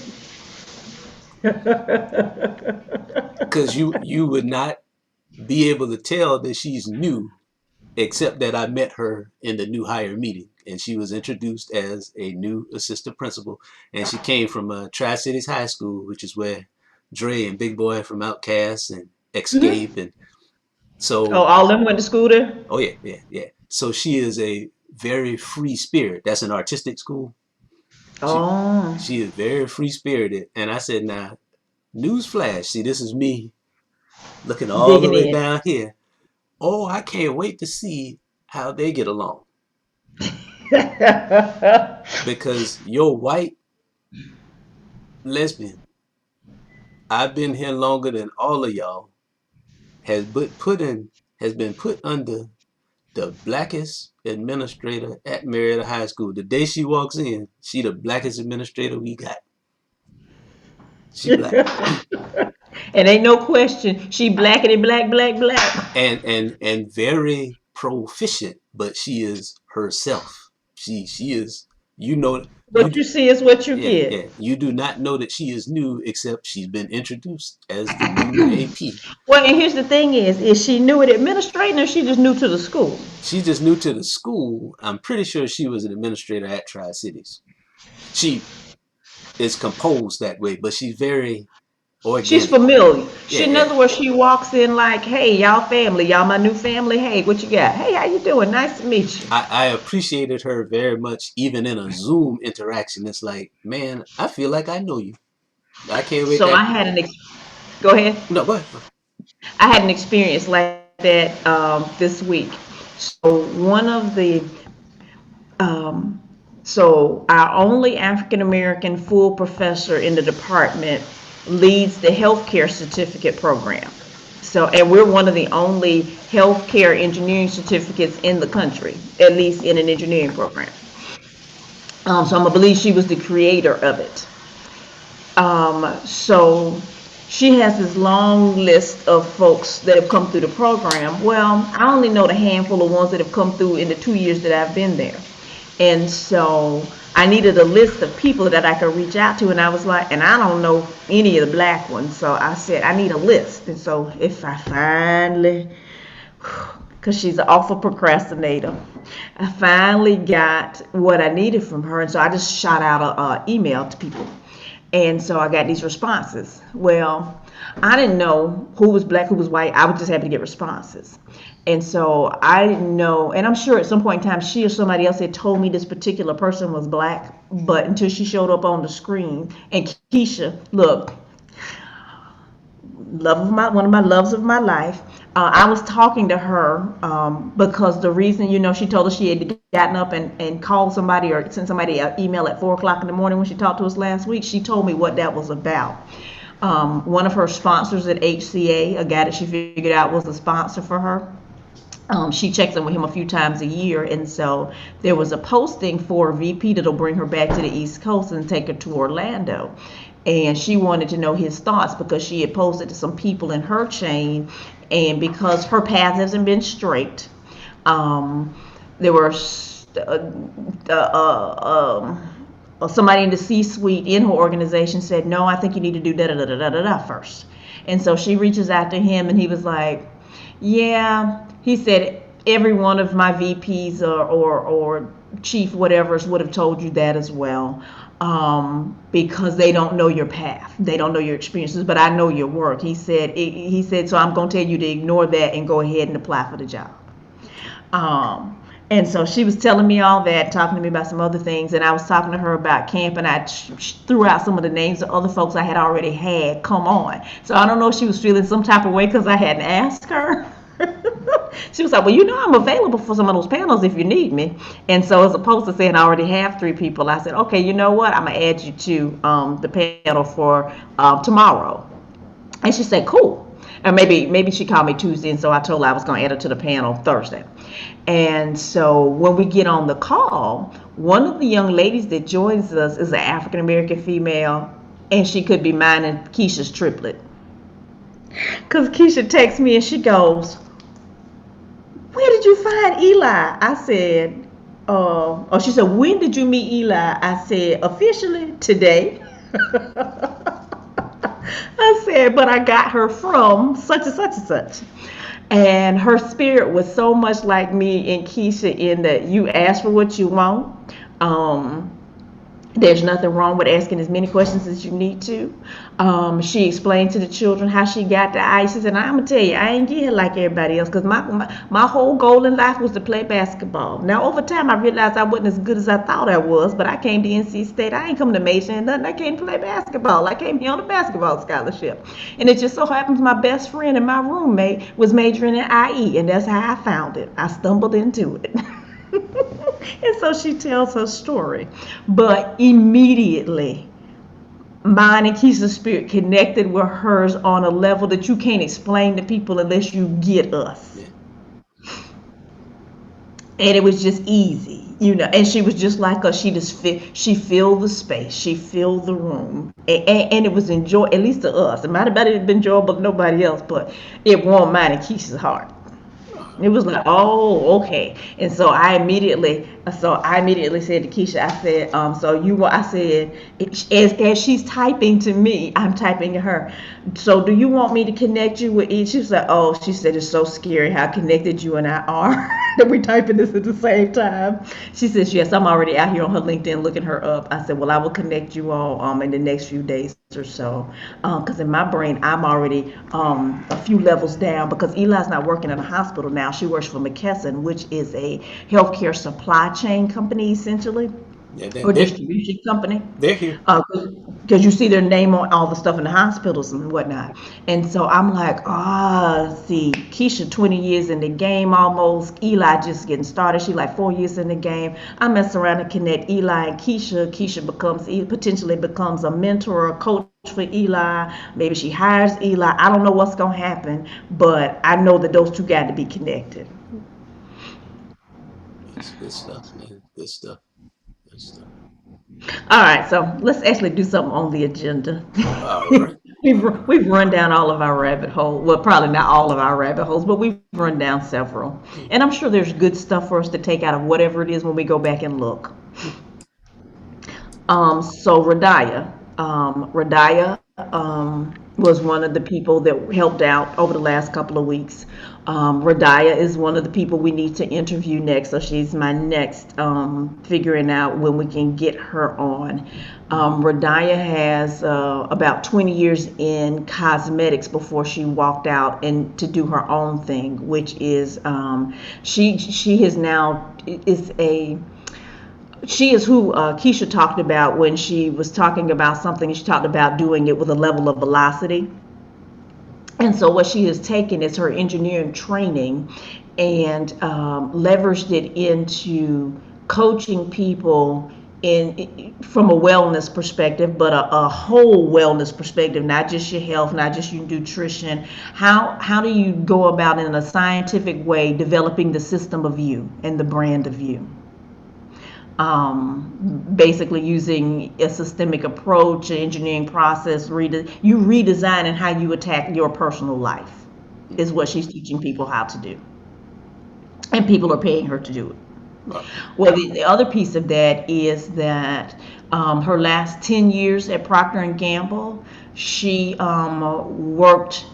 Because you would not be able to tell that she's new, except that I met her in the new hire meeting. And she was introduced as a new assistant principal. And she came from Tri Cities High School, which is where Dre and Big Boy from Outkast and Hmm. Escape. And Oh, so, all of them went to school there? oh, yeah, yeah, yeah. So she is a very free spirit. That's an artistic school. She, Oh, she is very free spirited. And I said, now, newsflash. See, this is me looking all the digging way in. down here. Oh, I can't wait to see how they get along because your white lesbian, I've been here longer than all of y'all, has been put under the blackest administrator at Marietta High School. The day she walks in, she the blackest administrator we got. She black. And ain't no question, she blackity black, black, black. And very proficient, but she is herself. She is, you know, What you you see is what you yeah, get. yeah. You do not know that she is new, except she's been introduced as the new AP. Well, and here's the thing is she new at administrating or she just new to the school? She's just new to the school. I'm pretty sure she was an administrator at Tri Cities. She is composed that way, but she's very She's organic. familiar. Yeah, She, in yeah. other words, she walks in like, hey, y'all family, y'all my new family. Hey, what you got? Hey, how you doing? Nice to meet you. I appreciated her very much, even in a Zoom interaction. It's like, man, I feel like I know you. I can't wait So I that. had go ahead. No, go ahead. I had an experience like that this week. So one of the um, so our only African American full professor in the department leads the healthcare certificate program. So, and we're one of the only healthcare engineering certificates in the country, at least in an engineering program. So I'm gonna believe she was the creator of it. So she has this long list of folks that have come through the program. Well, I only know the handful of ones that have come through in the 2 years that I've been there. And so I needed a list of people that I could reach out to. And I was like, and I don't know any of the black ones. So I said, I need a list. And so if I finally, because she's an awful procrastinator, I finally got what I needed from her. And so I just shot out an email to people. And so I got these responses. Well, I didn't know who was black, who was white. I was just happy to get responses. And so I didn't know, and I'm sure at some point in time she or somebody else had told me this particular person was black, but until she showed up on the screen. And Keisha, look, one of my loves of my life. I was talking to her because the reason, she told us she had gotten up and called somebody or sent somebody an email at 4 o'clock in the morning when she talked to us last week. She told me what that was about. One of her sponsors at HCA, a guy that she figured out was a sponsor for her. She checks in with him a few times a year, and so there was a posting for a VP that'll bring her back to the East Coast and take her to Orlando. And she wanted to know his thoughts because she had posted to some people in her chain, and because her path hasn't been straight, there were somebody in the C-suite in her organization said, no, I think you need to do da da da da da da first. And so she reaches out to him, and he was like, yeah. He said every one of my VPs or chief whatevers would have told you that as well, because they don't know your path, they don't know your experiences, but I know your work. He said so I'm going to tell you to ignore that and go ahead and apply for the job. And so she was telling me all that, talking to me about some other things, and I was talking to her about camp, and I threw out some of the names of other folks I had already had come on. So I don't know if she was feeling some type of way because I hadn't asked her. She was like, well, I'm available for some of those panels if you need me. And so as opposed to saying I already have 3 people, I said, okay, you know what? I'm going to add you to the panel for tomorrow. And she said, cool. And maybe she called me Tuesday, and so I told her I was going to add her to the panel Thursday. And so when we get on the call, one of the young ladies that joins us is an African-American female, and she could be mine and Keisha's triplet. Because Keisha texts me and she goes, where did you find Eli? I said, she said, when did you meet Eli? I said, officially today. I said, but I got her from such and such and such. And her spirit was so much like me and Keisha in that you ask for what you want. There's nothing wrong with asking as many questions as you need to. She explained to the children how she got to ISIS, and I'm gonna tell you, I ain't get here like everybody else because my whole goal in life was to play basketball. Now over time I realized I wasn't as good as I thought I was, but I came to NC State. I ain't come to Mason and nothing. I came to play basketball. I came here on a basketball scholarship, and it just so happens my best friend and my roommate was majoring in IE, and that's how I found it. I stumbled into it. And so she tells her story, but immediately mine and Keisha's spirit connected with hers on a level that you can't explain to people unless you get us. Yeah. And it was just easy, and she was just like us. She filled the space, she filled the room, and it was enjoyable, at least to us. It might have been enjoyable to nobody else, but it warmed mine and Keisha's heart. It was like, oh, okay. And so I immediately said to Keisha, I said, I said, as she's typing to me, I'm typing to her. So do you want me to connect you with each? She said, oh, she said, it's so scary how connected you and I are that we're typing this at the same time. She says, yes, I'm already out here on her LinkedIn looking her up. I said, well, I will connect you all in the next few days or so. Because in my brain, I'm already a few levels down because Eli's not working in a hospital now. She works for McKesson, which is a healthcare supply chain company, essentially, or distribution company. They're here. Because you see their name on all the stuff in the hospitals and whatnot. And so I'm like, see, Keisha 20 years in the game almost. Eli just getting started. She like 4 years in the game. I mess around and connect Eli and Keisha. Keisha potentially becomes a mentor or a coach for Eli. Maybe she hires Eli. I don't know what's going to happen, but I know that those two got to be connected. That's good stuff, man. Good stuff. Good stuff. All right, so let's actually do something on the agenda. All right. We've run down all of our rabbit holes. Well, probably not all of our rabbit holes, but we've run down several. And I'm sure there's good stuff for us to take out of whatever it is when we go back and look. So Radaya was one of the people that helped out over the last couple of weeks. Radaya is one of the people we need to interview next, so she's my next figuring out when we can get her on. Radaya has about 20 years in cosmetics before she walked out and to do her own thing, which is she is now is a she is who Keisha talked about when she was talking about something. She talked about doing it with a level of velocity. And so what she has taken is her engineering training and leveraged it into coaching people in from a wellness perspective, but a whole wellness perspective, not just your health, not just your nutrition. How do you go about in a scientific way developing the system of you and the brand of you? Basically using a systemic approach, an engineering process, you redesigning how you attack your personal life is what she's teaching people how to do. And people are paying her to do it. Well, Well, the other piece of that is that her last 10 years at Procter and Gamble, she worked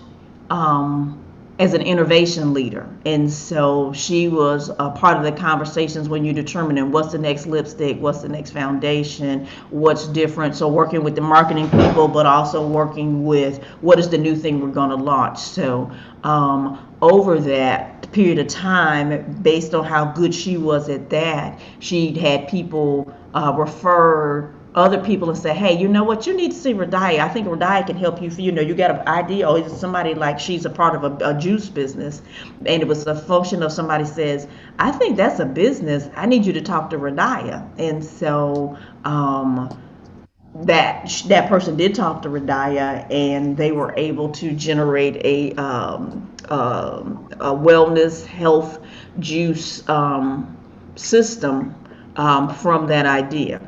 um, as an innovation leader. And so she was a part of the conversations when you're determining what's the next lipstick, what's the next foundation, what's different. So working with the marketing people, but also working with what is the new thing we're going to launch. So over that period of time, based on how good she was at that, she'd had people refer other people and say, hey, you know what, you need to see Radia. I think Radia can help you. You got an idea, or is somebody like she's a part of a juice business, and it was a function of somebody says, I think that's a business. I need you to talk to Radia. And so that person did talk to Radia, and they were able to generate a wellness health juice system from that idea.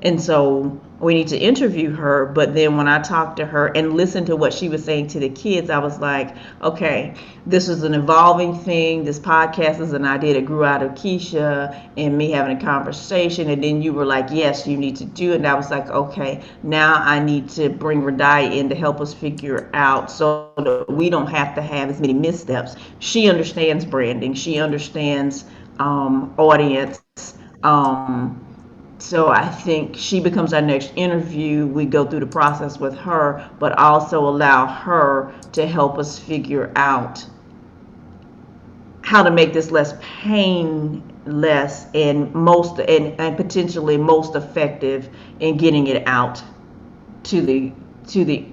And so we need to interview her. But then when I talked to her and listened to what she was saying to the kids, I was like, okay, this is an evolving thing. This podcast is an idea that grew out of Keisha and me having a conversation. And then you were like, yes, you need to do it. And I was like, okay, now I need to bring Radai in to help us figure out so that we don't have to have as many missteps. She understands branding. She understands audience. Um, so I think she becomes our next interview. We go through the process with her, but also allow her to help us figure out how to make this less painless and potentially most effective in getting it out to the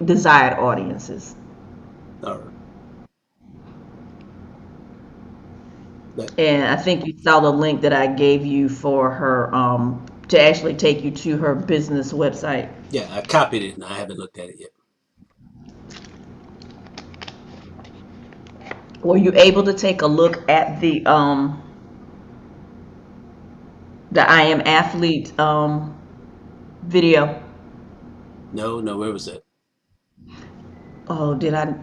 desired audiences. all right. That, And I think you saw the link that I gave you for her to actually take you to her business website. yeah, I copied it and I haven't looked at it yet. Were you able to take a look at the I Am Athlete video? No, no, where was that? Oh, did I?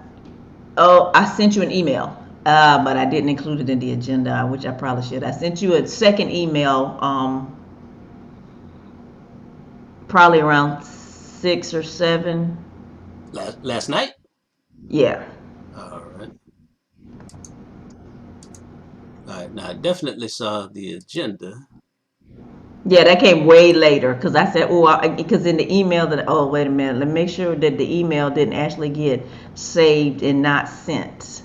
Oh, I sent you an email, but I didn't include it in the agenda, which I probably should. I sent you a second email, probably around 6 or 7. Last night? Yeah. All right. All right. Now I definitely saw the agenda. Yeah, that came way later because I said, oh, because in the email that, oh, wait a minute, let me make sure that the email didn't actually get saved and not sent.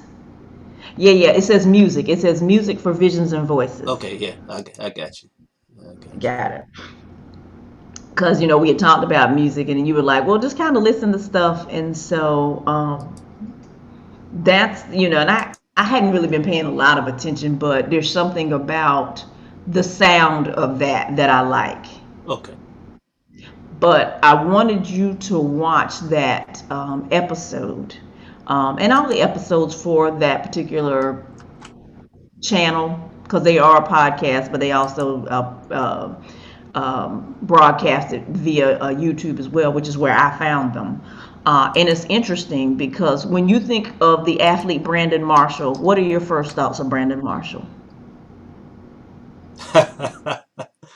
Yeah, yeah, it says music. It says music for visions and voices. Okay, yeah, I got you. I got you. Got it. Because, we had talked about music and you were like, well, just kind of listen to stuff. And so and I hadn't really been paying a lot of attention, but there's something about the sound of that I like. Okay. But I wanted you to watch that episode, and all the episodes for that particular channel, because they are a podcast, but they also broadcast it via YouTube as well, which is where I found them. And it's interesting because when you think of the athlete Brandon Marshall, what are your first thoughts of Brandon Marshall?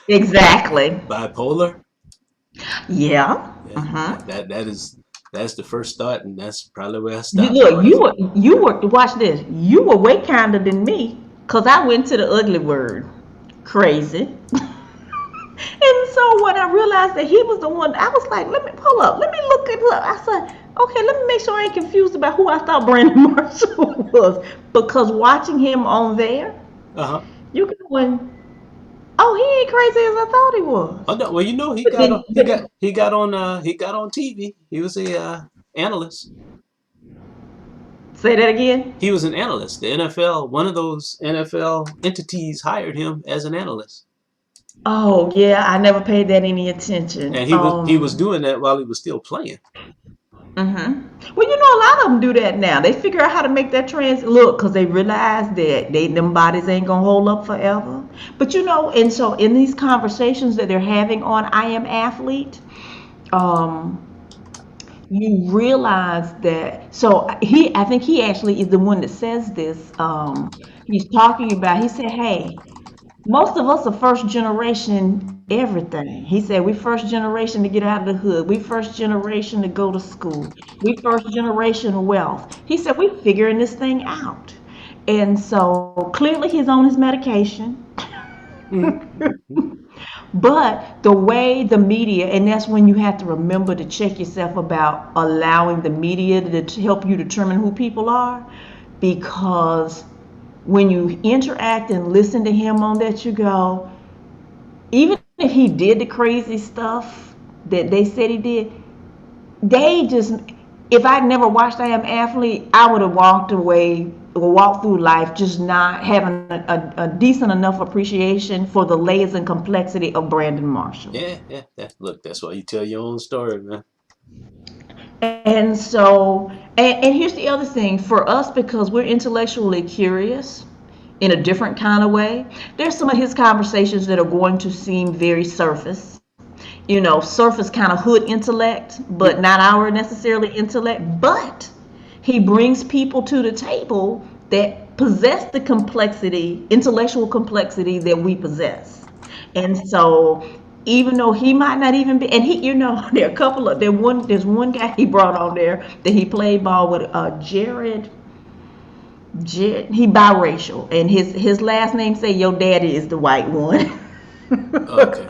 Exactly. Bipolar? Yeah. Yeah, Uh-huh. that's the first thought, and that's probably where I You stopped. look, you were watch this. You were way kinder than me, cause I went to the ugly word, crazy. And so when I realized that he was the one, I was like, let me pull up, let me look at look. I said, okay, let me make sure I ain't confused about who I thought Brandon Marshall was, because watching him on there, Uh-huh. you going, oh, he ain't crazy as I thought he Oh was. no, well, he But got then, on but he got on TV. He was a analyst. Say that again. He was an analyst. The NFL, one of those NFL entities, hired him as an analyst, Oh yeah, I never paid that any attention. and he was doing that while he was still playing. Well, a lot of them do that now. They figure out how to make that look because they realize that them bodies ain't gonna hold up forever. But and so in these conversations that they're having on I Am Athlete, um, you realize that. So I think he actually is the one that says this. He's talking about. He said, "Hey, most of us are first generation everything." He said, "We first generation to get out of the hood. We first generation to go to school. We first generation wealth." He said, "We figuring this thing out." And so clearly he's on his medication. Mm-hmm. But the way the media, and that's when you have to remember to check yourself about allowing the media to help you determine who people are, because when you interact and listen to him on that, you go, even if he did the crazy stuff that they said he did, they just, if I'd never watched I Am Athlete, I would have walked away or walked through life just not having a decent enough appreciation for the layers and complexity of Brandon Marshall. Yeah, yeah. Look, that's why you tell your own story, man. And so, and here's the other thing for us, because we're intellectually curious in a different kind of way, there's some of his conversations that are going to seem very surface, surface kind of hood intellect, but not our necessarily intellect. But he brings people to the table that possess the complexity, intellectual complexity that we possess. And so even though he might not even be, and there are a couple of there's one guy he brought on there that he played ball with, Jared, he biracial, and his last name say your daddy is the white one. Okay.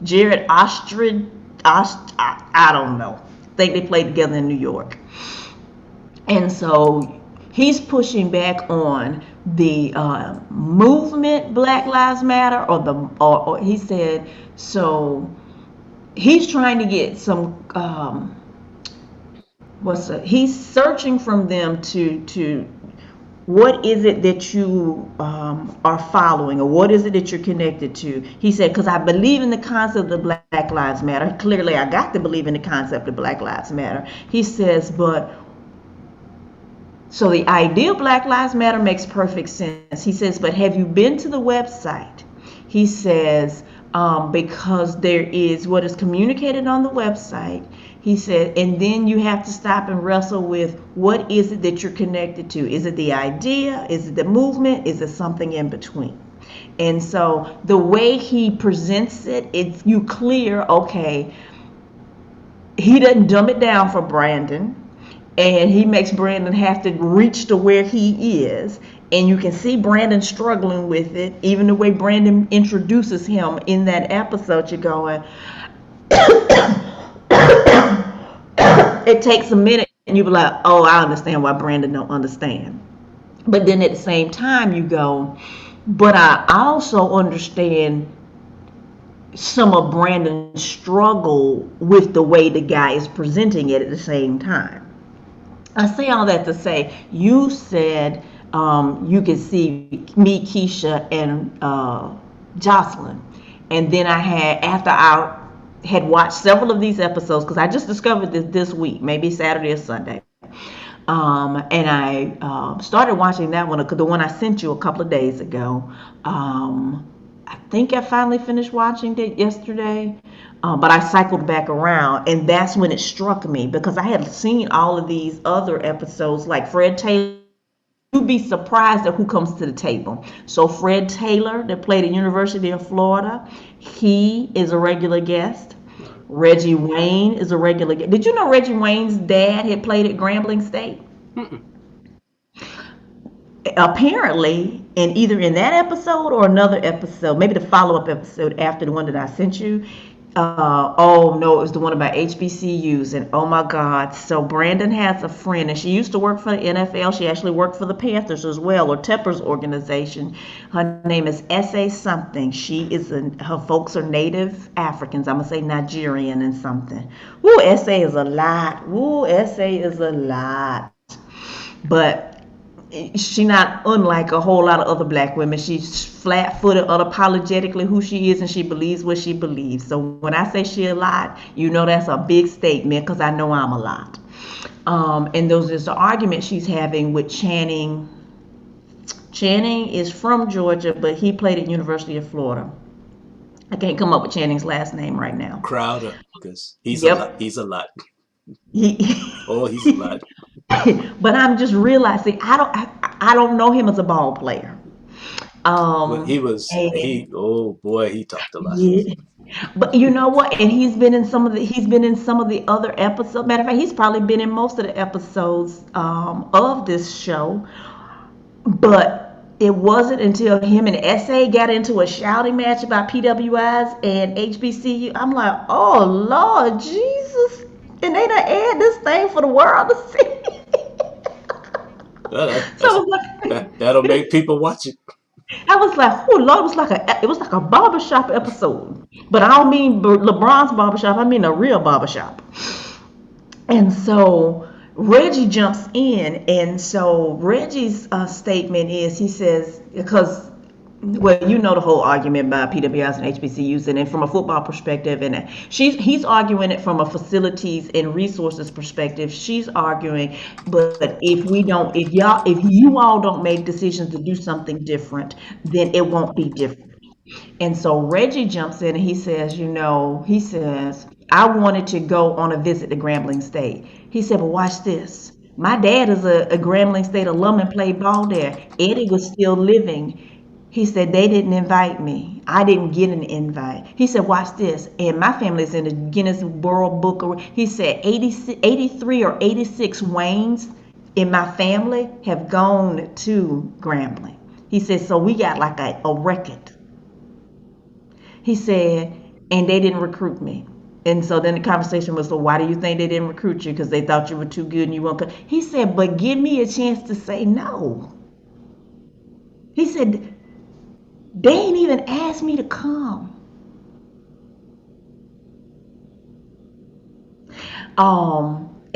Jared Ostrid, I don't know. I think they played together in New York. And so he's pushing back on the movement Black Lives Matter, or he said, so he's trying to get some he's searching from them to what is it that you are following, or what is it that you're connected to. He said, because I believe in the concept of Black Lives Matter. Clearly I got to believe in the concept of Black Lives Matter. He says, but so the idea of Black Lives Matter makes perfect sense. He says, but have you been to the website? He says, because there is what is communicated on the website. He said, and then you have to stop and wrestle with, what is it that you're connected to? Is it the idea? Is it the movement? Is it something in between? And so the way he presents it, it's you clear, okay, he doesn't dumb it down for Brandon, and he makes Brandon have to reach to where he is. And you can see Brandon struggling with it. Even the way Brandon introduces him in that episode, you're going, it takes a minute, and you be like, oh, I understand why Brandon don't understand. But then at the same time, you go, but I also understand some of Brandon's struggle with the way the guy is presenting it at the same time. I say all that to say, you said you could see me, Keisha, and Jocelyn. And then after I had watched several of these episodes, because I just discovered this week, maybe Saturday or Sunday. And I started watching that one, the one I sent you a couple of days ago. I think I finally finished watching it yesterday, but I cycled back around, and that's when it struck me, because I had seen all of these other episodes, like Fred Taylor. You'd be surprised at who comes to the table. So Fred Taylor, that played at University of Florida, he is a regular guest. Reggie Wayne is a regular guest. Did you know Reggie Wayne's dad had played at Grambling State? Mm-mm. Apparently, and either in that episode or another episode, maybe the follow-up episode after the one that I sent you. Oh no, it was the one about HBCUs, and oh my God. So Brandon has a friend, and she used to work for the NFL. She actually worked for the Panthers as well, or Tepper's organization. Her name is S.A. something. Her folks are native Africans. I'm gonna say Nigerian and something. Woo, S.A. is a lot. Woo, S.A. is a lot. but she not unlike a whole lot of other black women. She's flat-footed, unapologetically who she is, and she believes what she believes. So when I say she a lot, you know that's a big statement because I know I'm a lot. And those is the argument she's having with Channing. Channing is from Georgia, but he played at University of Florida. I can't come up with Channing's last name right now. Crowder, because he's a lot. Yep. He's a lot. He, Oh, he's a lot. but I'm just realizing I don't know him as a ball player. But he was And he. Oh boy, he talked a lot. yeah, but you know what? And he's been in some of the other episodes. Matter of fact, he's probably been in most of the episodes of this show. But it wasn't until him and SA got into a shouting match about PWIs and HBCU. I'm like, oh Lord Jesus! And they done aired this thing for the world to see. Well, So I was like, that'll make people watch it. I was like, oh Lord, it was like a barbershop episode. But I don't mean LeBron's barbershop. I mean a real barbershop. And so Reggie jumps in, and so Reggie's statement is, he says, because, well, you know the whole argument about PWIs and HBCUs, and then from a football perspective, and he's arguing it from a facilities and resources perspective. She's arguing, but if you all don't make decisions to do something different, then it won't be different. And so Reggie jumps in and he says, I wanted to go on a visit to Grambling State. He said, but watch this. My dad is a Grambling State alum and played ball there. Eddie was still living. He said, they didn't invite me. I didn't get an invite. He said, watch this. And my family's in the Guinness World Book. He said 83 or 86 Waynes in my family have gone to Grambling. He said, so we got like a record. He said, and they didn't recruit me. And so then the conversation was, so why do you think they didn't recruit you? Because they thought you were too good and you won't come. He said, but give me a chance to say no. He said, they ain't even asked me to come.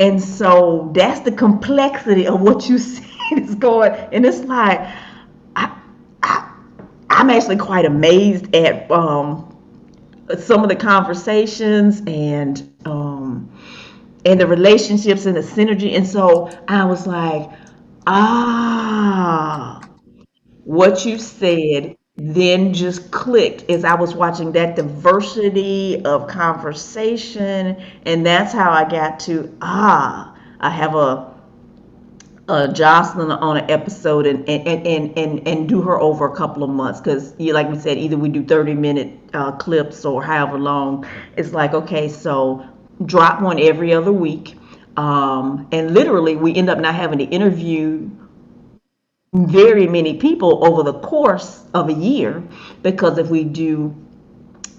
And so that's the complexity of what you see is going. And it's like, I, I, I'm actually quite amazed at some of the conversations and the relationships and the synergy. And so I was like, ah, what you said then just clicked as I was watching that diversity of conversation. And that's how I got to, I have Jocelyn on an episode and do her over a couple of months because like we said, either we do 30-minute clips or however long. It's like, okay, so drop one every other week, and literally we end up not having to interview very many people over the course of a year, because if we do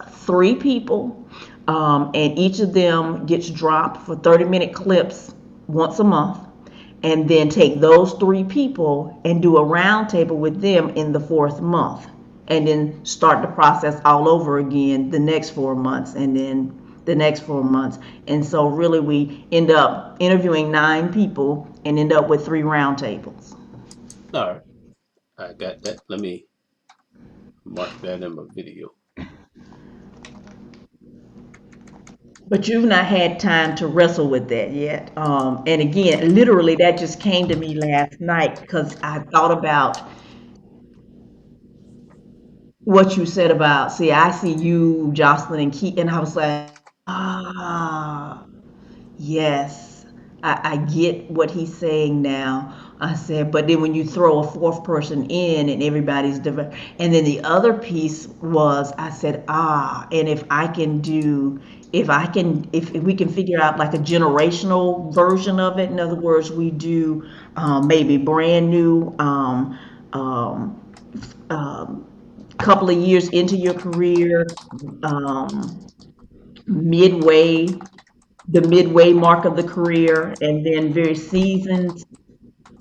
3 people, and each of them gets dropped for 30-minute clips once a month, and then take those 3 people and do a roundtable with them in the 4th month, and then start the process all over again the next 4 months, and then the next 4 months. And so really we end up interviewing 9 people and end up with 3 roundtables. All right, I got that. Let me mark that in my video. But you've not had time to wrestle with that yet. And again, literally, that just came to me last night because I thought about what you said about, see, I see you, Jocelyn, and Keith, and I was like, ah, yes, I get what he's saying now. I said, but then when you throw a 4th person in and everybody's different, and then the other piece was, I said, and if we can figure out like a generational version of it. In other words, we do maybe brand new, couple of years into your career, midway, the midway mark of the career, and then very seasoned,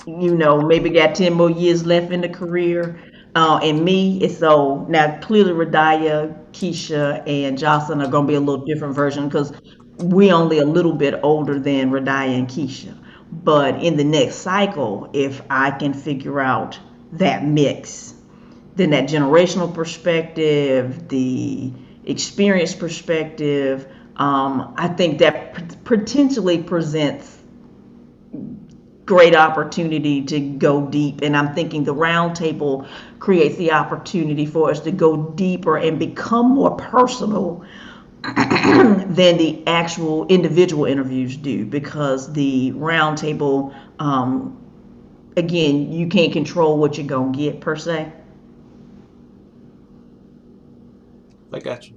maybe got 10 more years left in the career. And me, so now clearly Radaya, Keisha, and Jocelyn are going to be a little different version because we only a little bit older than Radaya and Keisha. But in the next cycle, if I can figure out that mix, then that generational perspective, the experience perspective, I think that potentially presents great opportunity to go deep. And I'm thinking the roundtable creates the opportunity for us to go deeper and become more personal than the actual individual interviews do, because the roundtable, again, you can't control what you're gonna get per se. I got you.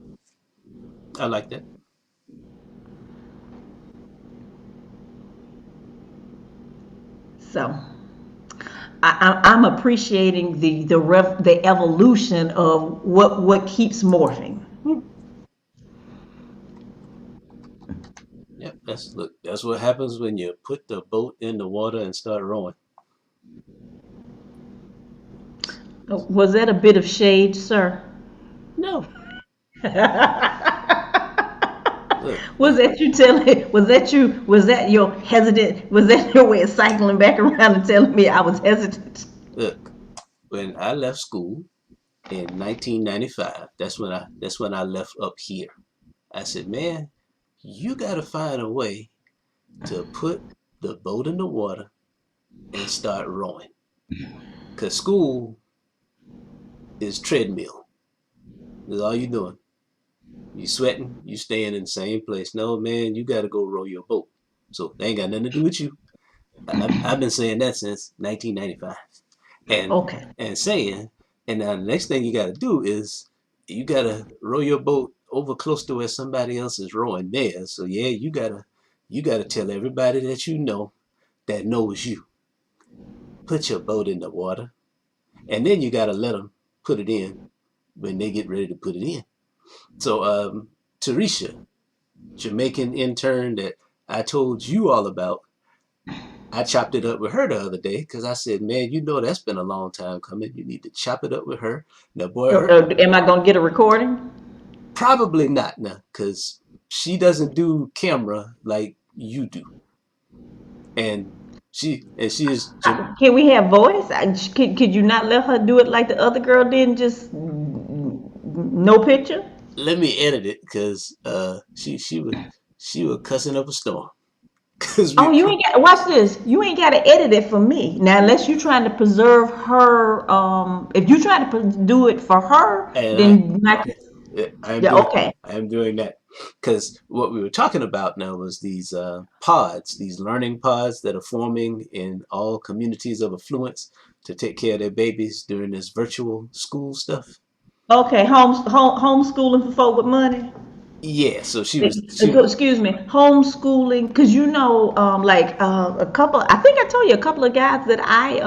I like that. So I'm appreciating the evolution of what keeps morphing. Yep, that's what happens when you put the boat in the water and start rowing. Was that a bit of shade, sir? No, look, Was that you telling? Was that you? Was that your hesitant? Was that your way of cycling back around and telling me I was hesitant? look. When I left school in 1995, that's when I left up here. I said, man, you got to find a way to put the boat in the water and start rowing. Cause school is treadmill. That's all you doing. You sweating, you staying in the same place. No, man, you got to go row your boat. So they ain't got nothing to do with you. I've been saying that since 1995, and Okay. and saying, and now the next thing you got to do is you got to row your boat over close to where somebody else is rowing theirs. So yeah, you gotta tell everybody that you know that knows you, put your boat in the water, and then you got to let them put it in when they get ready to put it in. So Tarisha, Jamaican intern that I told you all about, I chopped it up with her the other day because I said, man, that's been a long time coming. You need to chop it up with her. Now, boy, Am I gonna get a recording? probably not now because she doesn't do camera like you do. And she is, Can we have voice? Could you not let her do it like the other girl did, and just no picture? let me edit it because she was cussing up a storm. Because Oh, we, you ain't got watch this. You ain't got to edit it for me now, unless you're trying to preserve her. If you're trying to do it for her, and then like, I'm yeah, doing okay. I'm doing that because what we were talking about now was these pods, these learning pods that are forming in all communities of affluence to take care of their babies during this virtual school stuff. Okay, homeschooling for folk with money. Yeah, so she Excuse me, homeschooling, because like a couple. I think I told you a couple of guys that I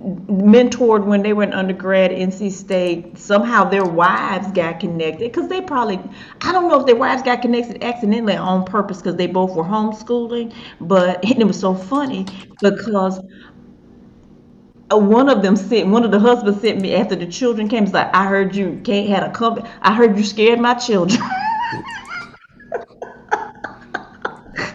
mentored when they were in undergrad at NC State. Somehow their wives got connected because they probably, I don't know if their wives got connected accidentally or on purpose because they both were homeschooling. But and it was so funny because one of the husbands sent me after the children came. It's like, I heard you can't had a company. I heard you scared my children.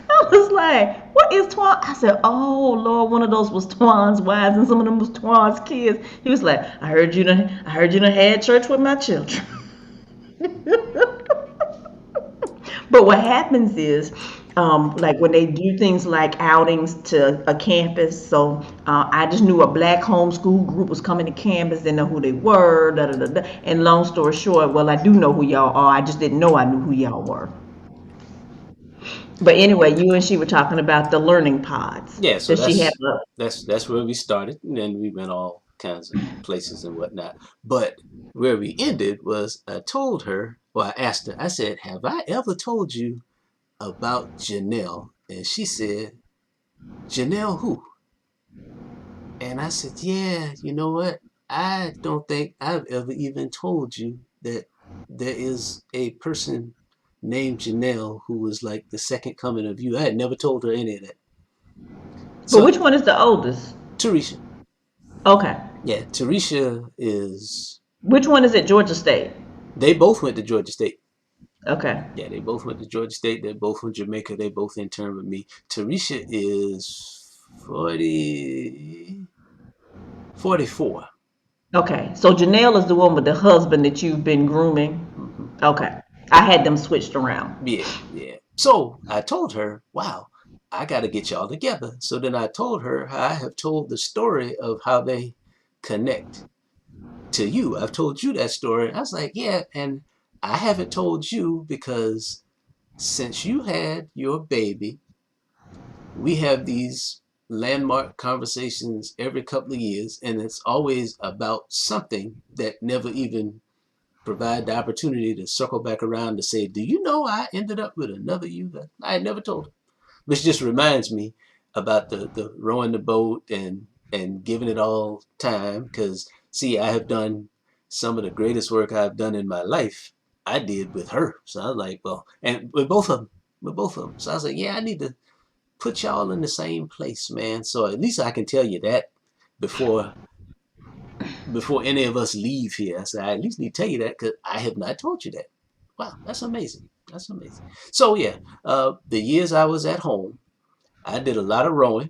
I was like, what is Twan? I said, oh Lord, one of those was Twan's wives and some of them was Twan's kids. He was like, I heard you done had church with my children. But what happens is, like when they do things like outings to a campus, so I just knew a black homeschool group was coming to campus, didn't know who they were, da da da da. And long story short, well, I do know who y'all are. I just didn't know I knew who y'all were. But anyway, you and she were talking about the learning pods. yeah, so Does she have that's a that's that's where we started, and then we went all kinds of places and whatnot. But where we ended was I told her, or I asked her, I said, have I ever told you about Janelle? And she said, Janelle who? And I said, yeah, you know what? I don't think I've ever even told you that there is a person named Janelle who was like the second coming of you. I had never told her any of that. but So which one is the oldest? Tarisha, Okay. yeah, Tarisha is. Which one is at Georgia State? They both went to Georgia State. Okay. Yeah, they both went to Georgia State. They're both from Jamaica. They both interned with me. Tarisha is 44. Okay. So Janelle is the one with the husband that you've been grooming. Hmm. Okay. I had them switched around. Yeah, yeah. So I told her, wow, I got to get y'all together. So then I told her how I have told the story of how they connect to you. I've told you that story. I was like, yeah, and I haven't told you because since you had your baby, we have these landmark conversations every couple of years, and it's always about something that never even provide the opportunity to circle back around to say, do you know I ended up with another you that I had never told her? Which just reminds me about the rowing the boat and giving it all time. Because see, I have done some of the greatest work I've done in my life. I did with her. So I was like, well, and with both of them. So I was like, yeah, I need to put y'all in the same place, man. So at least I can tell you that before any of us leave here. I said, I at least need to tell you that because I have not told you that. Wow, that's amazing. That's amazing. So yeah, the years I was at home, I did a lot of rowing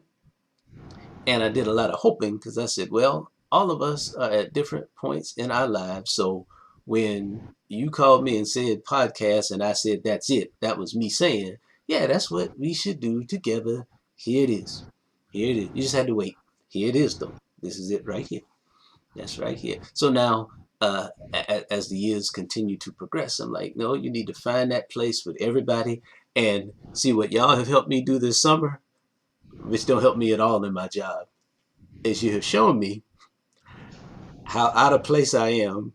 and I did a lot of hoping because I said, well, all of us are at different points in our lives. So when you called me and said podcast and I said, that's it, that was me saying, yeah, that's what we should do together. Here it is. Here it is. You just had to wait. Here it is, though. This is it right here. That's right here. So now, as the years continue to progress, I'm like, no, you need to find that place with everybody and see what y'all have helped me do this summer, which don't help me at all in my job, is you have shown me how out of place I am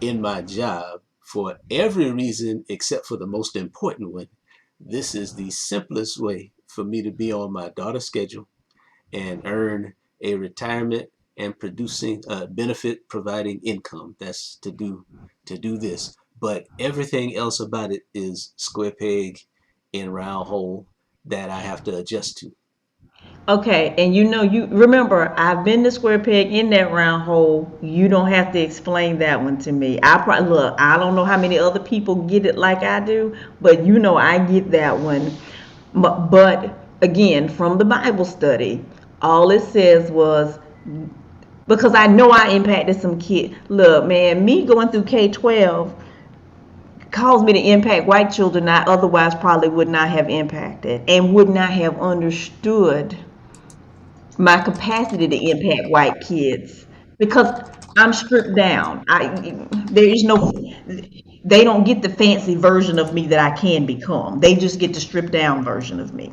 in my job for every reason except for the most important one. This is the simplest way for me to be on my daughter's schedule and earn a retirement and producing benefit providing income. That's to do this. But everything else about it is square peg in round hole that I have to adjust to. Okay, and you remember I've been the square peg in that round hole. You don't have to explain that one to me. I probably look. I don't know how many other people get it like I do, but I get that one. But again, from the Bible study, all it says was because I know I impacted some kid. Look, man, me going through K-12 caused me to impact white children I otherwise probably would not have impacted and would not have understood my capacity to impact white kids because I'm stripped down. There is no they don't get the fancy version of me that I can become. They just get the stripped down version of me.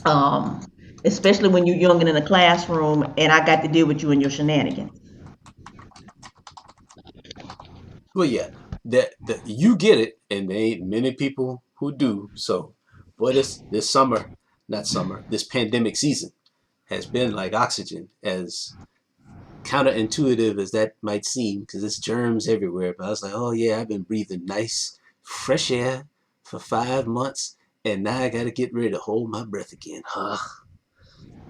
Um, Especially when you're young and in a classroom and I got to deal with you and your shenanigans. Well, yeah, that you get it, and there ain't many people who do. So, boy, this summer, not summer, this pandemic season has been like oxygen, as counterintuitive as that might seem, because it's germs everywhere. But I was like, oh yeah, I've been breathing nice, fresh air for 5 months, and now I got to get ready to hold my breath again.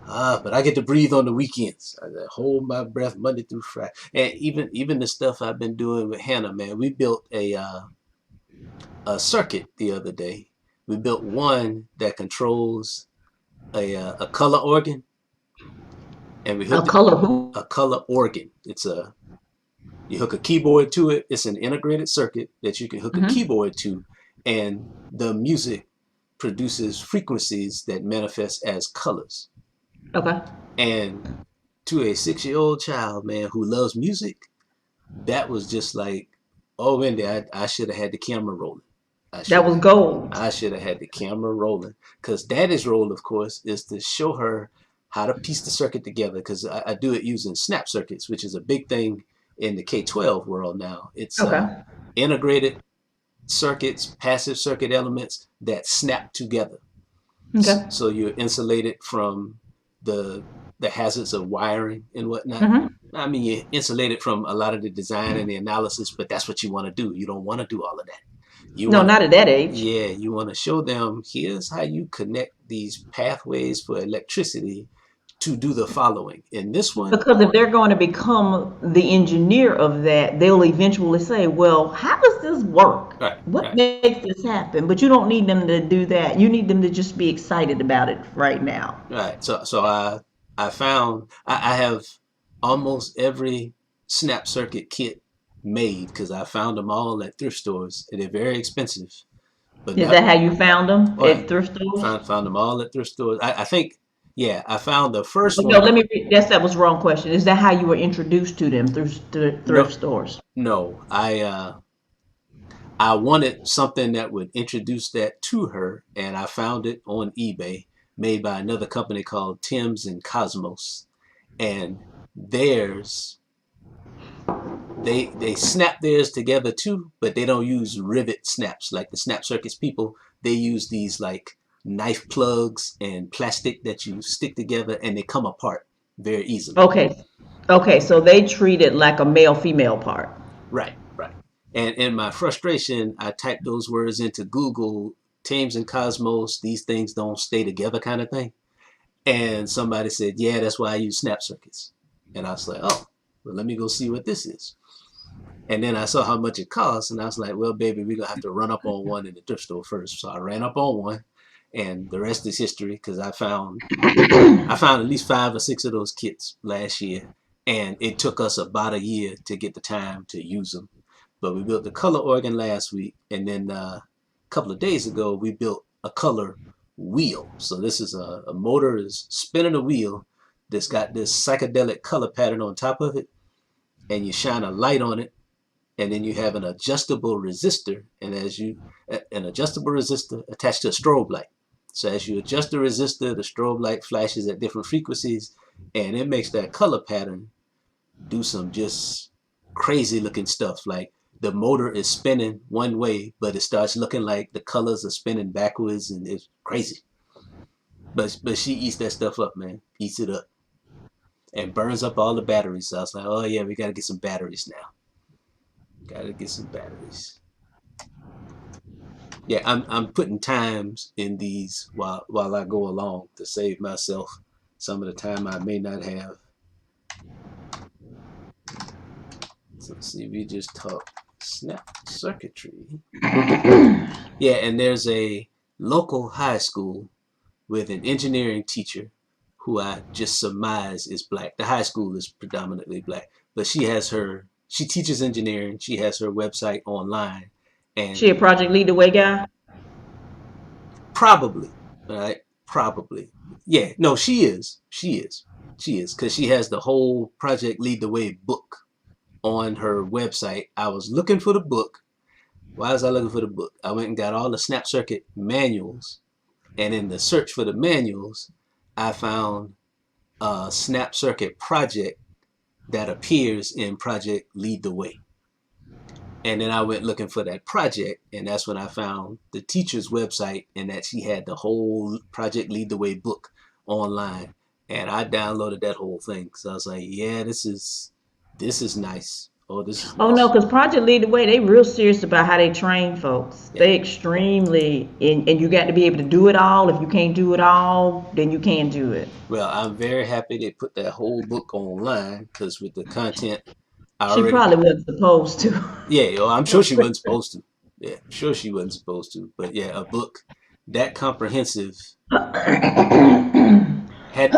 But I get to breathe on the weekends. I hold my breath Monday through Friday, and even the stuff I've been doing with Hannah, man. We built a circuit the other day. We built one that controls a color organ, and we A hooked it color who? a color organ. It's a You hook a keyboard to it. It's an integrated circuit that you can hook a Hmm. keyboard to, and the music produces frequencies that manifest as colors. Okay. And to a 6-year-old child, man, who loves music, that was just like, oh, Wendy, I should have had the camera rolling. I That should was have. gold. I should have had the camera rolling. Because Daddy's role, of course, is to show her how to piece the circuit together. Because I do it using snap circuits, which is a big thing in the K-12 world now. It's Okay. integrated circuits, passive circuit elements that snap together. Okay. So you're insulated from the the hazards of wiring and whatnot. Hmm. I mean, you're insulated from a lot of the design and the analysis, but that's what you want to do. You don't want to do all of that. You No, want to, not at that age. yeah, you want to show them here's how you connect these pathways for electricity to do the following. In this one, Because if they're going to become the engineer of that, they'll eventually say, well, how does this work? right, What right, makes this happen? But you don't need them to do that. You need them to just be excited about it right now. right. I found I have almost every snap circuit kit made because I found them all at thrift stores and they're very expensive. But Is now, that how you found them oh yeah, at thrift stores? found them all at thrift stores. I think, yeah, I found the first Oh, no, one. let me read. That was the wrong question. Is that how you were introduced to them through No, thrift stores? no, I wanted something that would introduce that to her, and I found it on eBay, made by another company called Tim's and Cosmos. And theirs, they snap theirs together too, but they don't use rivet snaps like the snap circuits people. They use these like knife plugs and plastic that you stick together, and they come apart very easily. Okay. Okay, so they treat it like a male female part. Right, right. And in my frustration, I typed those words into Google, Teams and Cosmos, these things don't stay together kind of thing. And somebody said, yeah, that's why I use snap circuits. And I was like, oh, well, let me go see what this is. And then I saw how much it costs, and I was like, well, baby, we're gonna have to run up on one in the thrift store first. So I ran up on one, and the rest is history because I found at least 5 or 6 of those kits last year, and it took us about a year to get the time to use them. But we built the color organ last week, and then a couple of days ago we built a color wheel. So this is a motor is spinning a wheel that's got this psychedelic color pattern on top of it, and you shine a light on it, and then you have an adjustable resistor, and as you an adjustable resistor attached to a strobe light. So as you adjust the resistor, the strobe light flashes at different frequencies, and it makes that color pattern do some just crazy looking stuff. Like the motor is spinning one way, but it starts looking like the colors are spinning backwards, and it's crazy. But she eats that stuff up, man. Eats it up and burns up all the batteries. So I was like, oh yeah, we gotta get some batteries now. Gotta get some batteries. Yeah, I'm putting times in these while I go along to save myself some of the time I may not have. So let's see, we just talked snap circuitry. Yeah, and there's a local high school with an engineering teacher who I just surmise is black. The high school is predominantly black, but she teaches engineering. She has her website online, She and a Project Lead the Way guy? probably, right? Probably. Yeah, no, she is. She is. She is. Because she has the whole Project Lead the Way book on her website. I was looking for the book. Why was I looking for the book? I went and got all the snap circuit manuals. And in the search for the manuals, I found a snap circuit project that appears in Project Lead the Way. And then I went looking for that project, and that's when I found the teacher's website, and that she had the whole Project Lead the Way book online. And I downloaded that whole thing. So I was like, yeah, this is nice. Oh, this is Oh no, nice. because Project Lead the Way, they real serious about how they train folks. Yeah. They extremely, and you got to be able to do it all. If you can't do it all, then you can't do it. Well, I'm very happy they put that whole book online because with the content, I She already, probably wasn't supposed to. yeah, well, I'm sure she wasn't supposed to. Yeah, I'm sure she wasn't supposed to. But yeah, a book that comprehensive had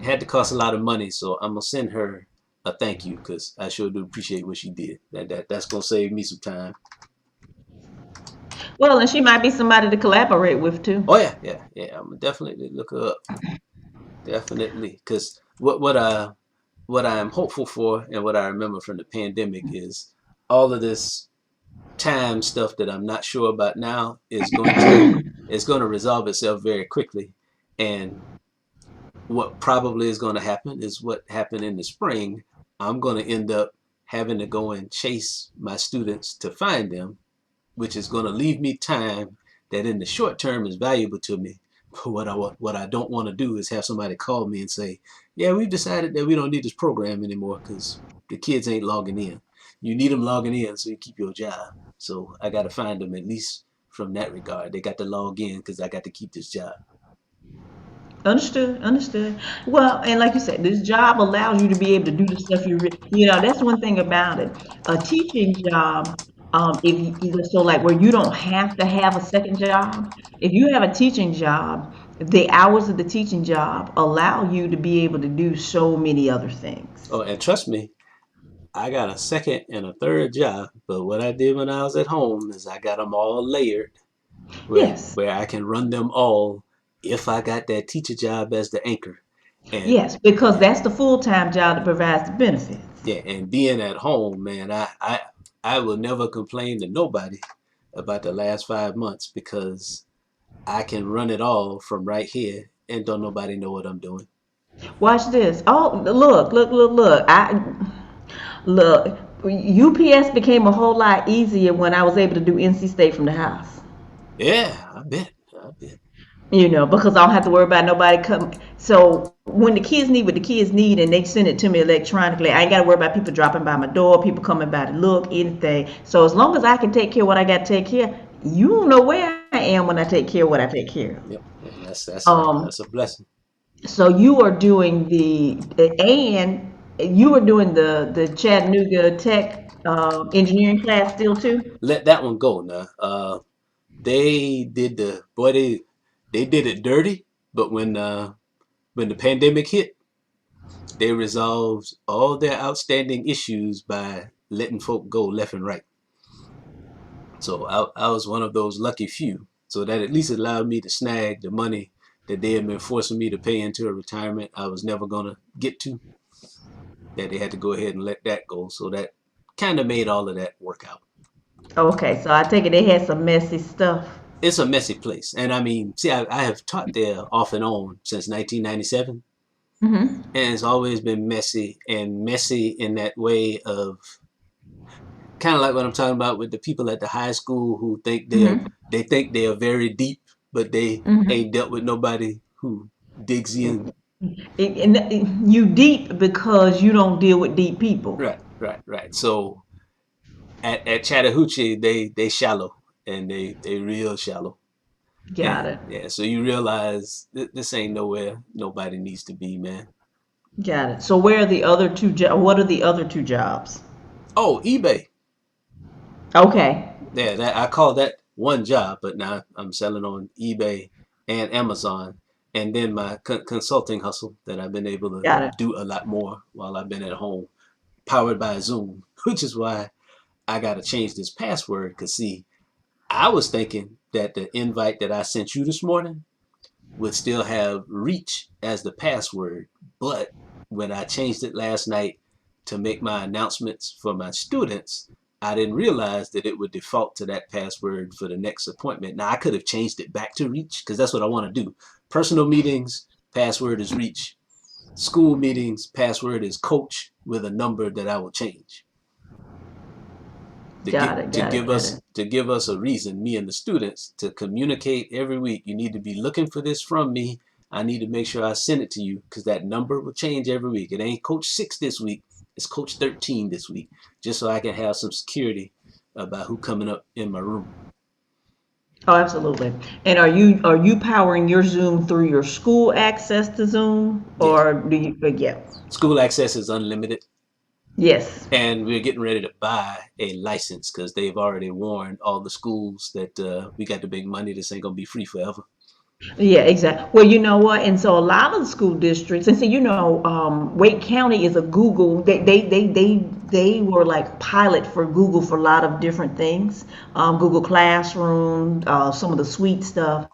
had to cost a lot of money, so I'm gonna send her a thank you because I sure do appreciate what she did. That's gonna save me some time. Well, and she might be somebody to collaborate with too. Oh yeah, yeah, yeah. I'm gonna definitely look her up. Definitely, because what I am hopeful for and what I remember from the pandemic is all of this time stuff that I'm not sure about now is going to resolve itself very quickly, and what probably is going to happen is what happened in the spring. I'm going to end up having to go and chase my students to find them, which is going to leave me time that in the short term is valuable to me. But what I don't want to do is have somebody call me and say, "Yeah, we've decided that we don't need this program anymore because the kids ain't logging in. You need them logging in so you keep your job." So I got to find them at least from that regard. They got to log in because I got to keep this job. Understood, understood. Well, and like you said, this job allows you to be able to do the stuff that's one thing about it. A teaching job, if so like where you don't have to have a second job, if you have a teaching job, the hours of the teaching job allow you to be able to do so many other things. Oh, and trust me, I got a second and a third job, but what I did when I was at home is I got them all layered Yes, where I can run them all if I got that teacher job as the anchor. And yes, because that's the full-time job that provides the benefits. yeah, and being at home, man, I will never complain to nobody about the last 5 months because I can run it all from right here and don't nobody know what I'm doing. Watch this. Oh, look, look, look, look. Look, UPS became a whole lot easier when I was able to do NC State from the house. Yeah, I bet. I bet. Because I don't have to worry about nobody coming. So when the kids need what the kids need and they send it to me electronically, I ain't got to worry about people dropping by my door, people coming by to look, anything. So as long as I can take care of what I got to take care of, you don't know where I am when I take care of what I take care Yep. And of. that's a blessing. So you are doing and you are doing the Chattanooga Tech engineering class still too? Let that one go now. They did the boy they did it dirty, but when the pandemic hit, they resolved all their outstanding issues by letting folk go left and right. So I was one of those lucky few. So that at least allowed me to snag the money that they had been forcing me to pay into a retirement I was never gonna get to. That they had to go ahead and let that go. So that kind of made all of that work out. Okay, so I take it they had some messy stuff. It's a messy place, and I mean, see, I have taught there off and on since 1997, Hmm. and it's always been messy and messy in that way of kind of like what I'm talking about with the people at the high school who Hmm. they think they are very deep, but they ain't Hmm. dealt with nobody who digs in. You deep because you don't deal with deep people. Right, right, right. So at Chattahoochee, they shallow and they real shallow, Got and it. yeah, so you realize this ain't nowhere nobody needs to be, man. Got it. So where are the other what are the other two jobs? Oh, eBay. Okay. Yeah, that I call that one job, but now I'm selling on eBay and Amazon, and then my consulting hustle that I've been able to Got it. do a lot more while I've been at home, powered by Zoom, which is why I got to change this password. Cause see, I was thinking that the invite that I sent you this morning would still have reach as the password. But when I changed it last night to make my announcements for my students, I didn't realize that it would default to that password for the next appointment. Now I could have changed it back to reach because that's what I want to do. Personal meetings, password is reach. School meetings, password is coach with a number that I will change to Got get it. Got it. Got it. to give us a reason, me and the students, to communicate every week. You need to be looking for this from me. I need to make sure I send it to you because that number will change every week. It ain't Coach 6 this week. It's Coach 13 this week, just so I can have some security about who coming up in my room. Oh, absolutely. And are you powering your Zoom through your school access to Zoom, Yeah, or do you? Yeah. school access is unlimited, Yes. and we're getting ready to buy a license because they've already warned all the schools that we got the big money. This ain't gonna be free forever. Yeah, exactly. Well, you know what? And so a lot of the school districts, and so Wake County is a Google. They were like pilot for Google for a lot of different things. Google Classroom, some of the suite stuff.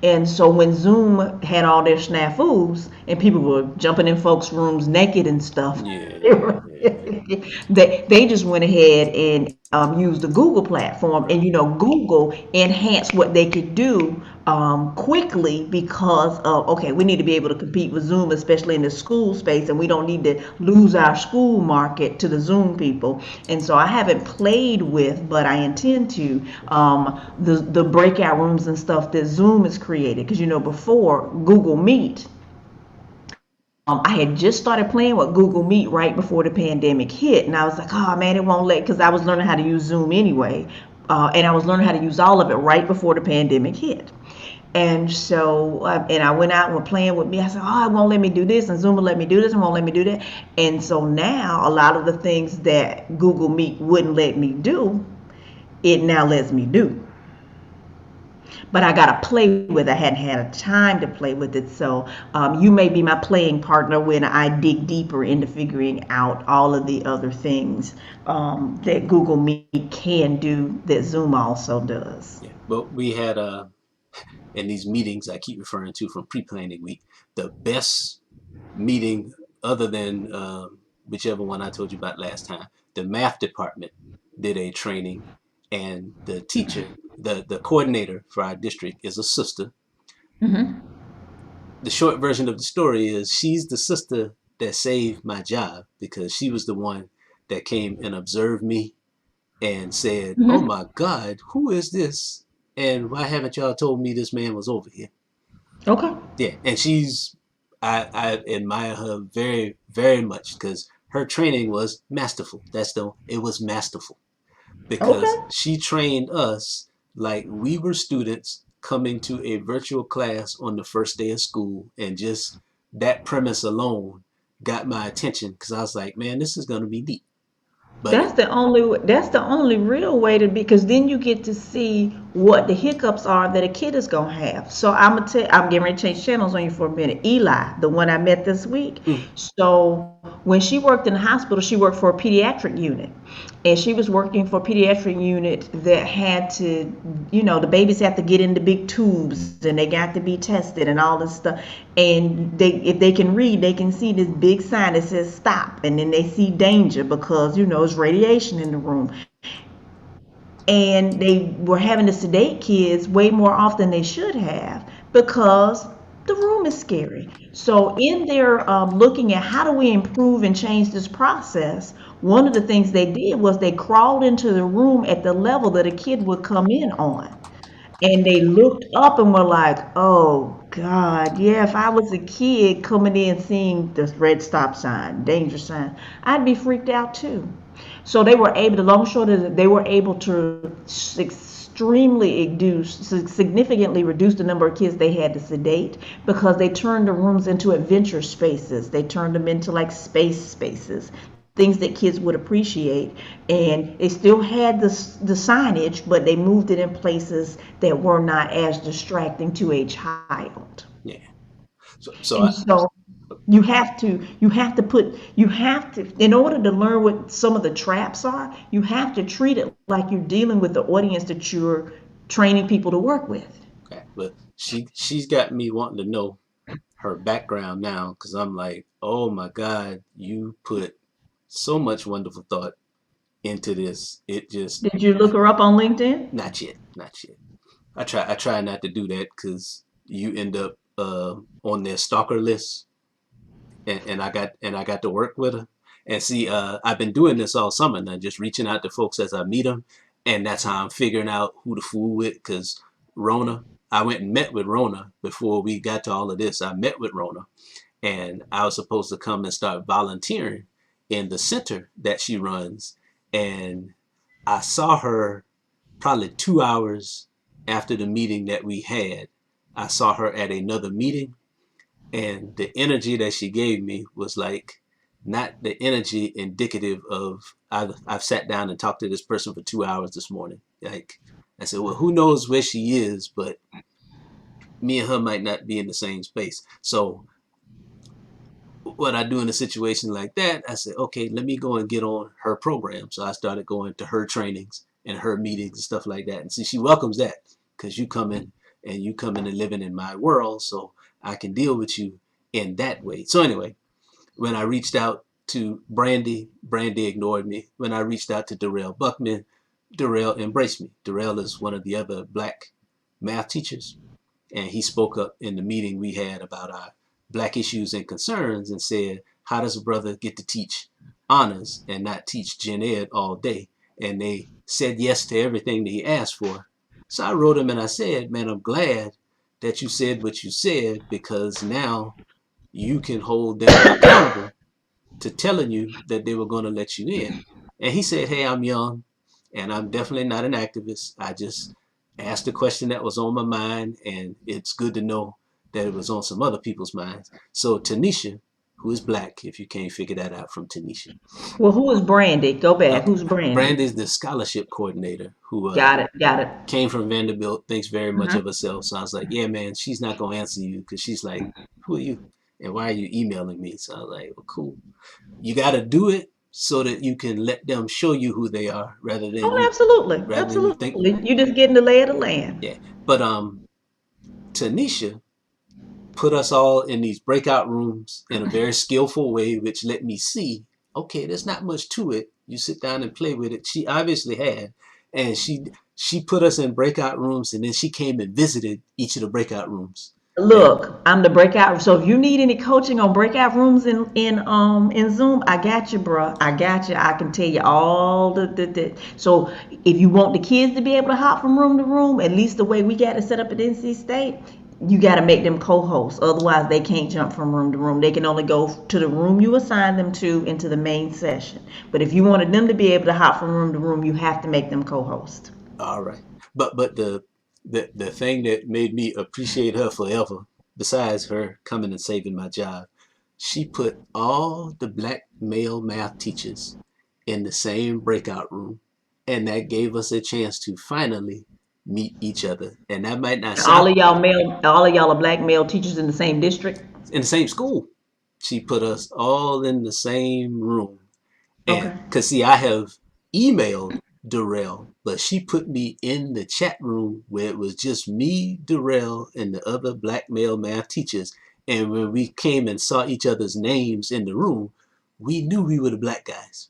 And so when Zoom had all their snafus and people were jumping in folks' rooms naked and stuff, they Yeah, were yeah. they just went ahead and used the Google platform, and Google enhanced what they could do quickly because of okay, we need to be able to compete with Zoom, especially in the school space, and we don't need to lose our school market to the Zoom people. And so I haven't played with, but I intend to the breakout rooms and stuff that Zoom has created because before Google Meet. I had just started playing with Google Meet right before the pandemic hit, and I was like, "Oh man, it won't let," because I was learning how to use Zoom anyway, and I was learning how to use all of it right before the pandemic hit. And so, and I went out and were playing with me. I said, "Oh, it won't let me do this, and Zoom will let me do this, and won't let me do that." And so now, a lot of the things that Google Meet wouldn't let me do, it now lets me do. But I got to play with it. I hadn't had a time to play with it. So you may be my playing partner when I dig deeper into figuring out all of the other things that Google Meet can do that Zoom also does. Yeah, but we had in these meetings I keep referring to from pre-planning week, the best meeting other than whichever one I told you about last time. The math department did a training, and the teacher, the coordinator for our district, is a sister. Hmm. The short version of the story is she's the sister that saved my job because she was the one that came and observed me and said, "Oh Hmm. my God, who is this? And why haven't y'all told me this man was over here?" Okay. Yeah, and I admire her very, very much because her training was masterful. It was masterful because Okay. she trained us like we were students coming to a virtual class on the first day of school, and just that premise alone got my attention because I was like, man, this is gonna be neat. But That's the only real way to be, because then you get to see what the hiccups are that a kid is gonna have. So I'm getting ready to change channels on you for a minute. Eli, the one I met this week. mm, So when she worked in the hospital, she worked for a pediatric unit. And she was working for a pediatric unit that had to, the babies have to get into big tubes and they got to be tested and all this stuff. And if they can read, they can see this big sign that says stop, and then they see danger because it's radiation in the room. And they were having to sedate kids way more often than they should have because the room is scary. So in their looking at how do we improve and change this process, one of the things they did was they crawled into the room at the level that a kid would come in on. And they looked up and were like, "Oh God, yeah, if I was a kid coming in seeing the red stop sign, danger sign, I'd be freaked out too." So they were able to, long and short is that they were able to extremely reduce, significantly reduce the number of kids they had to sedate because they turned the rooms into adventure spaces. They turned them into like spaces, things that kids would appreciate. And they still had the signage, but they moved it in places that were not as distracting to a child. yeah. So And so you have to in order to learn what some of the traps are, you have to treat it like you're dealing with the audience that you're training people to work with. okay, but she's got me wanting to know her background now because I'm like, oh my God, you put so much wonderful thought into this. It just Did you look her up on LinkedIn? not yet, not yet. I try not to do that because you end up on their stalker list, and I got to work with her. And see, I've been doing this all summer now, just reaching out to folks as I meet them, and that's how I'm figuring out who to fool with. Because Rona, I went and met with Rona before we got to all of this. I met with Rona, and I was supposed to come and start volunteering in the center that she runs. And I saw her probably 2 hours after the meeting that we had. I saw her at another meeting, and the energy that she gave me was like not the energy indicative of I've sat down and talked to this person for 2 hours this morning. Like I said, well, who knows where she is, but me and her might not be in the same space. So what I do in a situation like that, I said, okay, let me go and get on her program. So I started going to her trainings and her meetings and stuff like that. And see, she welcomes that because you come in and living in my world, so I can deal with you in that way. So anyway, when I reached out to Brandy, Brandy ignored me. When I reached out to Darrell Buckman, Darrell embraced me. Darrell is one of the other black math teachers, and he spoke up in the meeting we had about our black issues and concerns and said, how does a brother get to teach honors and not teach gen ed all day? And they said yes to everything that he asked for. So I wrote him and I said, man, I'm glad that you said what you said because now you can hold them accountable to telling you that they were going to let you in. And he said, hey, I'm young and I'm definitely not an activist. I just asked the question that was on my mind, and it's good to know that it was on some other people's minds. So Tanisha, who is black, if you can't figure that out from Tanisha. Well, who is Brandy? Go back. Okay. Who's Brandy? Brandy's the scholarship coordinator who Got it. Got it. came from Vanderbilt, thinks very much Uh-huh. of herself. So I was like, yeah, man, she's not going to answer you because she's like, who are you? And why are you emailing me? So I was like, well, cool. You got to do it so that you can let them show you who they are Oh, absolutely. rather than you think, Absolutely. You just getting the lay of the land. yeah. But Tanisha put us all in these breakout rooms in a very skillful way, which let me see, okay, there's not much to it. You sit down and play with it. She obviously had, and she put us in breakout rooms, and then she came and visited each of the breakout rooms. And Look, I'm the breakout. So if you need any coaching on breakout rooms in Zoom, I got you, bro. I got you. I can tell you all the. So if you want the kids to be able to hop from room to room, at least the way we got it set up at NC State, you got to make them co-hosts. Otherwise, they can't jump from room to room. They can only go to the room you assign them to into the main session. But if you wanted them to be able to hop from room to room, you have to make them co-host. all right, but the thing that made me appreciate her forever, besides her coming and saving my job, she put all the black male math teachers in the same breakout room, and that gave us a chance to finally meet each other. And that might not sound All of y'all are black male teachers in the same district. in the same school. She put us all in the same room. And Okay. because see, I have emailed Darrell, but she put me in the chat room where it was just me, Darrell, and the other black male math teachers. And when we came and saw each other's names in the room, we knew we were the black guys.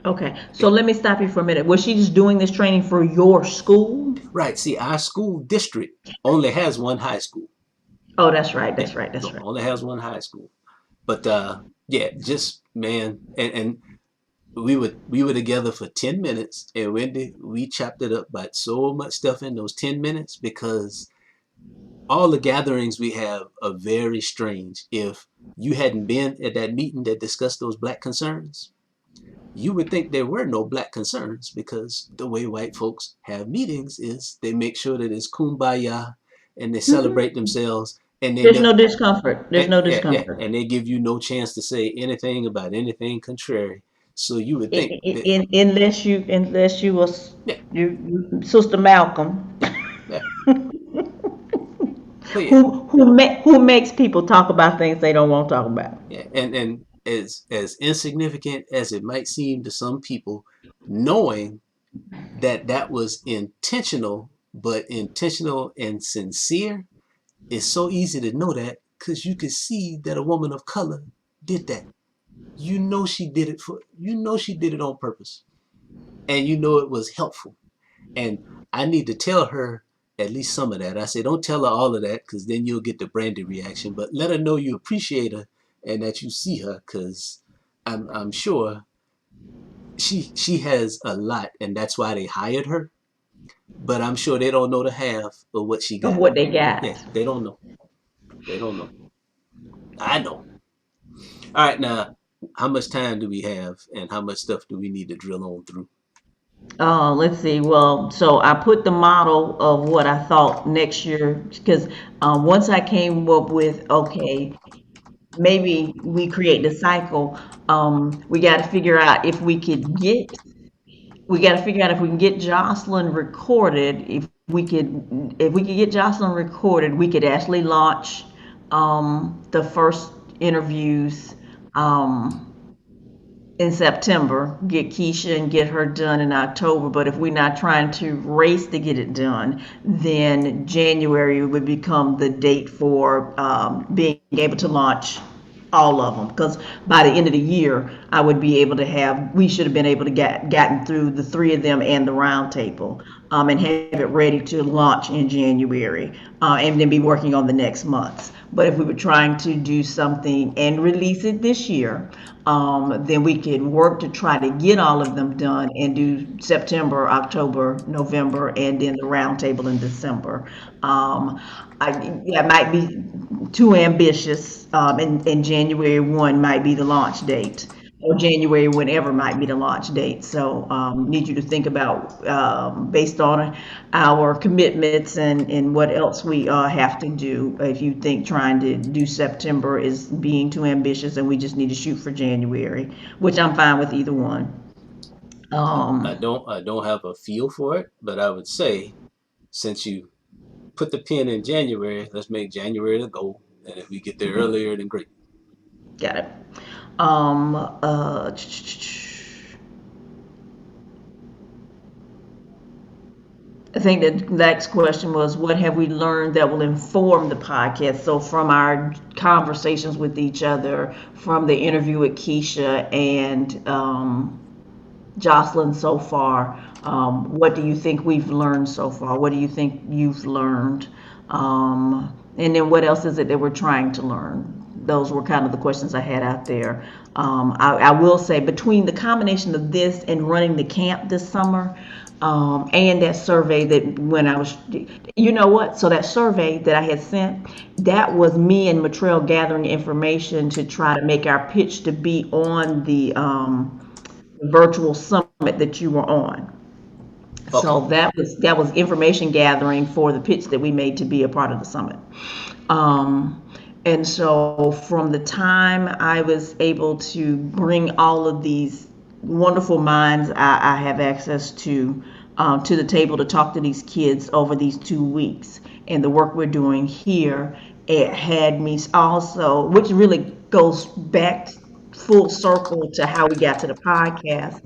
Okay, so Yeah. let me stop you for a minute. Was she just doing this training for your school? Right. See, our school district only has one high school. Oh, that's right, Yeah. that's right, that's So right. only has one high school. But yeah, just man, and we were together for 10 minutes, and Wendy, we chopped it up about so much stuff in those 10 minutes because all the gatherings we have are very strange. If you hadn't been at that meeting that discussed those black concerns, you would think there were no black concerns because the way white folks have meetings is they make sure that it's kumbaya and they celebrate Hmm. themselves, and they There's no never discomfort. There's no yeah, yeah, discomfort. and they give you no chance to say anything about anything contrary. So you would think that Unless you was yeah, Sister Malcolm, yeah, yeah. But yeah, who makes people talk about things they don't want to talk about. yeah, and as insignificant as it might seem to some people, knowing that that was intentional, but intentional and sincere, is so easy to know that because you could see that a woman of color did that. You know she did it on purpose, and you know it was helpful. And I need to tell her at least some of that. I say, don't tell her all of that because then you'll get the Brandy reaction. But let her know you appreciate her and that you see her because I'm sure she has a lot and that's why they hired her. But I'm sure they don't know the half of what she Of got. what they Yeah, got. they don't know. They don't know. I know. All right, now how much time do we have and how much stuff do we need to drill on through? Let's see. Well, so I put the model of what I thought next year because once I came up with, okay, maybe we create the cycle. We got to figure out if we got to figure out if we can get Jocelyn recorded. If we could get Jocelyn recorded, we could actually launch the first interviews. In September, get Keisha and get her done in October. But if we're not trying to race to get it done, then January would become the date for being able to launch all of them. Because by the end of the year, I would be able to have, we should have been able to gotten through the three of them and the round table and have it ready to launch in January and then be working on the next months. But if we were trying to do something and release it this year, then we could work to try to get all of them done and do September, October, November, and then the roundtable in December. Yeah, it might be too ambitious, and January 1 might be the launch date. or January, whenever might be the launch date. So need you to think about based on our commitments and what else we have to do. If you think trying to do September is being too ambitious and we just need to shoot for January, which I'm fine with either one. I Um, don't have a feel for it, but I would say since you put the pin in January, let's make January the goal. And if we get there earlier, then great. got it. Um, uh, I think the next question was, what have we learned that will inform the podcast? So from our conversations with each other, from the interview with Keisha and Jocelyn so far, what do you think we've learned so far? What do you think you've learned? And then what else is it that we're trying to learn? Those were kind of the questions I had out there. I will say between the combination of this and running the camp this summer, and that survey that when I was, you know what? So that survey that I had sent, that was me and Matrell gathering information to try to make our pitch to be on the virtual summit that you were on. Okay. So that was information gathering for the pitch that we made to be a part of the summit. Um, and so from the time I was able to bring all of these wonderful minds I have access to the table to talk to these kids over these 2 weeks, and the work we're doing here, it had me also, which really goes back full circle to how we got to the podcast.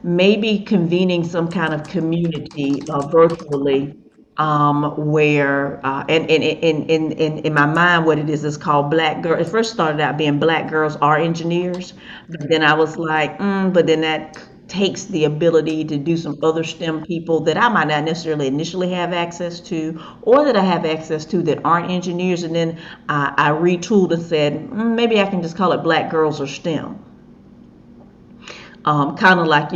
Maybe convening some kind of community virtually, where in my mind what it is called Black Girl. It first started out being Black Girls Are Engineers, but then I was like, but then that takes the ability to do some other STEM people that I might not necessarily initially have access to, or that I have access to that aren't engineers. And then I retooled and said, maybe I can just call it Black Girls Are STEM. Kind of like,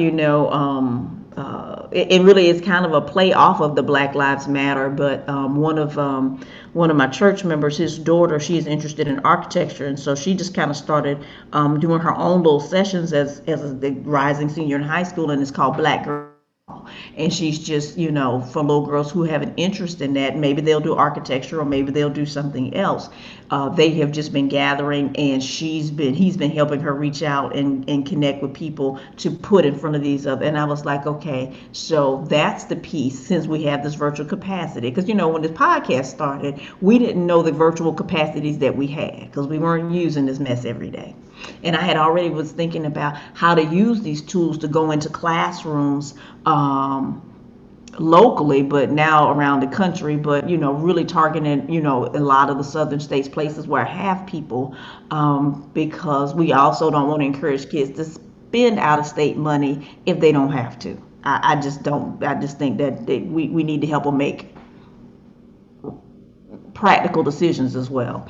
it really is kind of a play off of the Black Lives Matter. But one of my church members, his daughter, she is interested in architecture, and so she just kind of started doing her own little sessions as a rising senior in high school, and it's called Black Girl. And she's just, for little girls who have an interest in that, maybe they'll do architecture or maybe they'll do something else. They have just been gathering, and he's been helping her reach out and connect with people to put in front of these other. And I was like, okay, so that's the piece, since we have this virtual capacity. Because, when this podcast started, we didn't know the virtual capacities that we had because we weren't using this mess every day. And I had already was thinking about how to use these tools to go into classrooms, locally, but now around the country, but really targeting, a lot of the southern states, places where I have people, because we also don't want to encourage kids to spend out of state money if they don't have to. I just don't. I just think that we need to help them make practical decisions as well.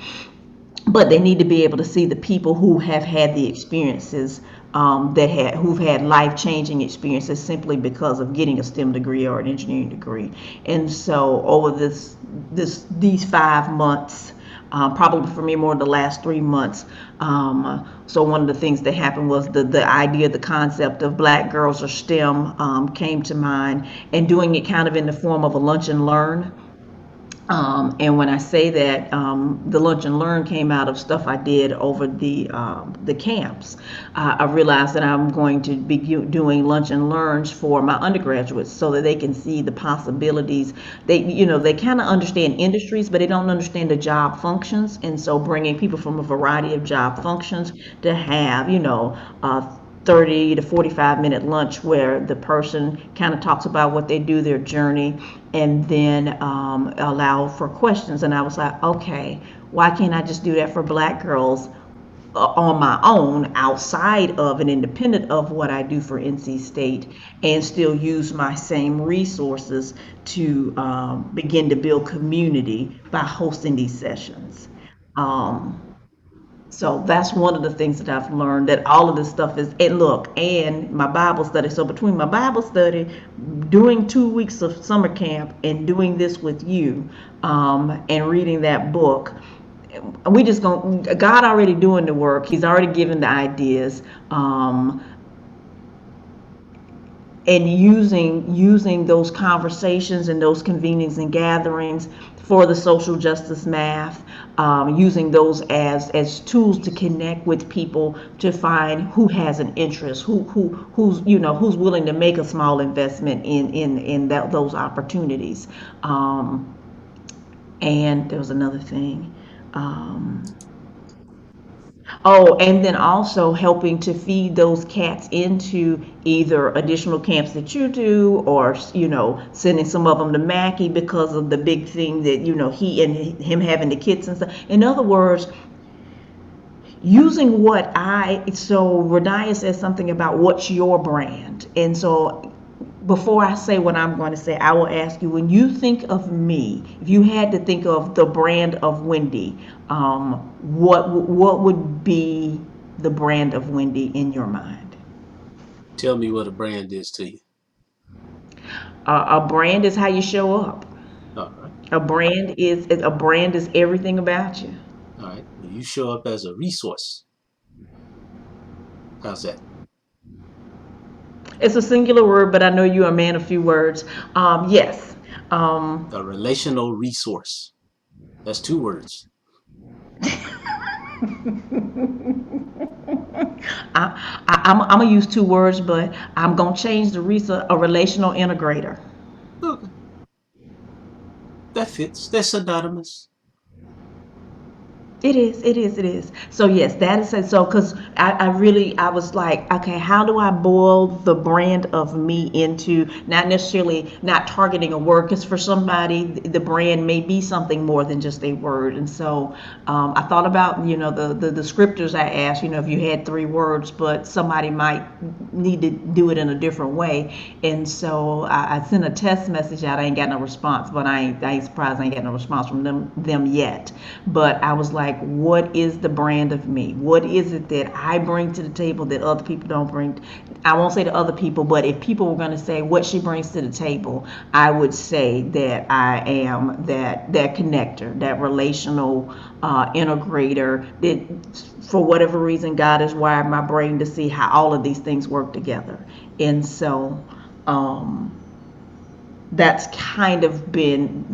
But they need to be able to see the people who have had the experiences, who've had life-changing experiences simply because of getting a STEM degree or an engineering degree. And so over these 5 months, probably for me more the last 3 months. So one of the things that happened was the idea, the concept of Black Girls or STEM came to mind, and doing it kind of in the form of a lunch and learn. And when I say that, the lunch and learn came out of stuff I did over the camps. I realized that I'm going to be doing lunch and learns for my undergraduates so that they can see the possibilities. They kind of understand industries, but they don't understand the job functions. And so bringing people from a variety of job functions to have, 30 to 45-minute lunch where the person kind of talks about what they do, their journey, and then allow for questions. And I was like, okay, why can't I just do that for Black girls on my own, outside of and independent of what I do for NC State, and still use my same resources to begin to build community by hosting these sessions. Um, so that's one of the things that I've learned, that all of this stuff is, and look, and my Bible study. So between my Bible study, doing 2 weeks of summer camp, and doing this with you, and reading that book, we just going God already doing the work. He's already given the ideas. And using those conversations and those convenings and gatherings for the social justice math, using those as tools to connect with people to find who has an interest, who's who's willing to make a small investment in those opportunities. And there was another thing. Um, Oh, and then also helping to feed those cats into either additional camps that you do, or sending some of them to Mackie because of the big thing that he and him having the kids and stuff. In other words, using what I so Renaya says something about what's your brand, and so before I say what I'm going to say, I will ask you, when you think of me, if you had to think of the brand of Wendy, what would be the brand of Wendy in your mind? Tell me what a brand is to you. A brand is how you show up. All right. A brand is everything about you. All right. Well, you show up as a resource. How's that? It's a singular word, but I know you're a man of few words. Yes. Um, A relational resource. That's two words. I'm gonna use two words, but I'm gonna change the research a relational integrator. Okay. That fits. That's synonymous. It is, it is, it is. So yes, that is it. So because I was like, okay, how do I boil the brand of me into not necessarily not targeting a word? Because for somebody, the brand may be something more than just a word. And so I thought about the descriptors I asked. If you had three words, but somebody might need to do it in a different way. And so I sent a test message out. I ain't got no response, but I ain't surprised I ain't got no response from them yet. But I was like, what is the brand of me? What is it that I bring to the table that other people don't bring? I won't say to other people, but if people were going to say what she brings to the table, I would say that I am that connector, that relational integrator. That for whatever reason, God has wired my brain to see how all of these things work together, and so. That's kind of been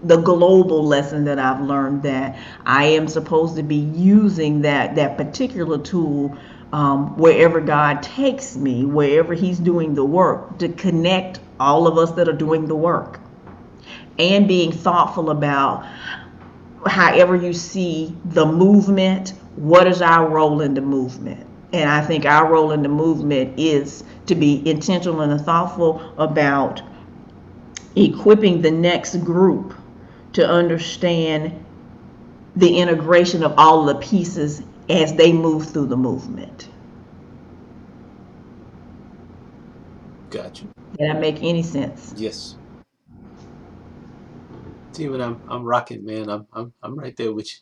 the global lesson that I've learned, that I am supposed to be using that particular tool wherever God takes me, wherever He's doing the work, to connect all of us that are doing the work, and being thoughtful about however you see the movement, what is our role in the movement? And I think our role in the movement is to be intentional and thoughtful about equipping the next group to understand the integration of all the pieces as they move through the movement. Got you. Did that make any sense? Yes. See what I'm rocking, man. I'm right there with you.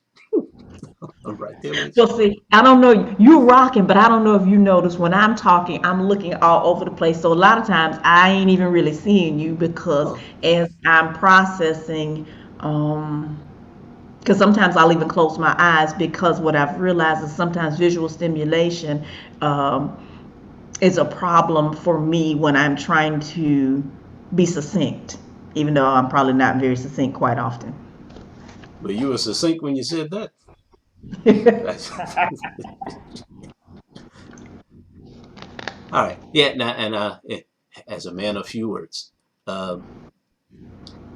I'm right there with Well, see, I don't know, you rocking, but I don't know if you notice when I'm talking, I'm looking all over the place. So a lot of times I ain't even really seeing you, you. because Oh, as I'm processing, because sometimes I'll even close my eyes, because what I've realized is sometimes visual stimulation um, is a problem for me when I'm trying to be succinct, even though I'm probably not very succinct quite often. but you were succinct when you said that. All right. Yeah. Now, and as a man of few words, um,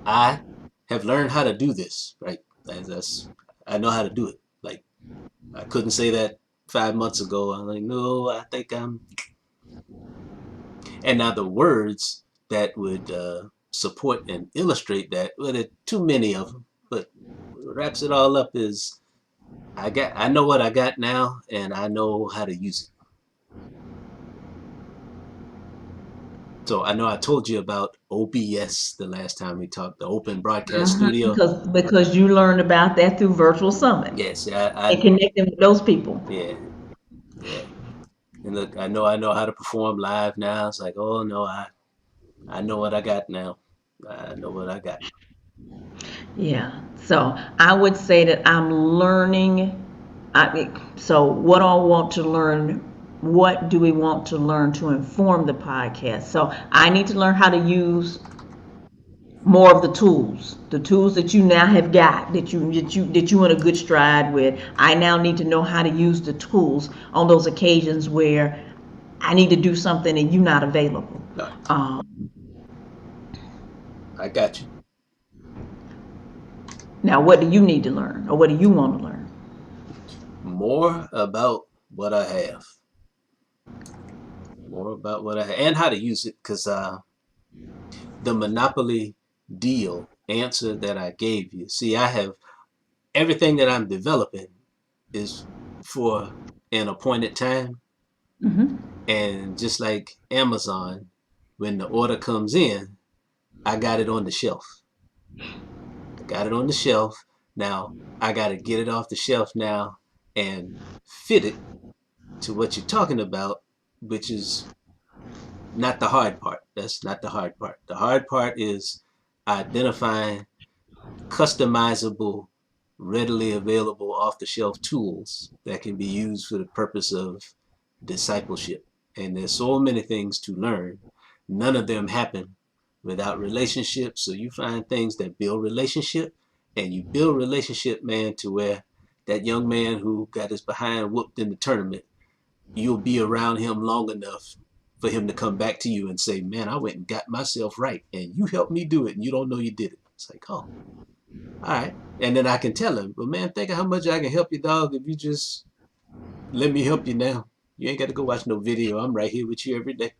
I have learned how to do this. Right. I know how to do it. Like I couldn't say that 5 months ago. I'm like, no, I think I'm. And now the words that would support and illustrate that, well, there are too many of them. But what wraps it all up is I know what I got now, and I know how to use it. So I know I told you about OBS the last time we talked, the Open Broadcast Studio. Because you learned about that through Virtual Summit Yes, and connecting with those people. yeah, yeah. And look, I know how to perform live now. It's like, oh no, I know what I got now. I know what I got. Yeah. So I would say that I'm learning. So what do I want to learn? What do we want to learn to inform the podcast? So I need to learn how to use more of the tools that you now have got, that you in a good stride with. I now need to know how to use the tools on those occasions where I need to do something and you're not available. No, Um, I got you. Now, what do you need to learn, or what do you want to learn? More about what I have. More about what I have and how to use it, because the monopoly deal answer that I gave you. See, I have everything that I'm developing is for an appointed time. Hmm. And just like Amazon, when the order comes in, I got it on the shelf. I got it on the shelf. Now I got to get it off the shelf now and fit it to what you're talking about, which is not the hard part. That's not the hard part. The hard part is identifying customizable, readily available off the shelf tools that can be used for the purpose of discipleship. And there's so many things to learn. None of them happen without relationships. So you find things that build relationship, and you build relationship, man, to where that young man who got his behind whooped in the tournament, you'll be around him long enough for him to come back to you and say, man, I went and got myself right and you helped me do it and you don't know you did it. It's like, oh, all right. And then I can tell him, but man, think of how much I can help you, dog, if you just let me help you now. You ain't got to go watch no video. I'm right here with you every day.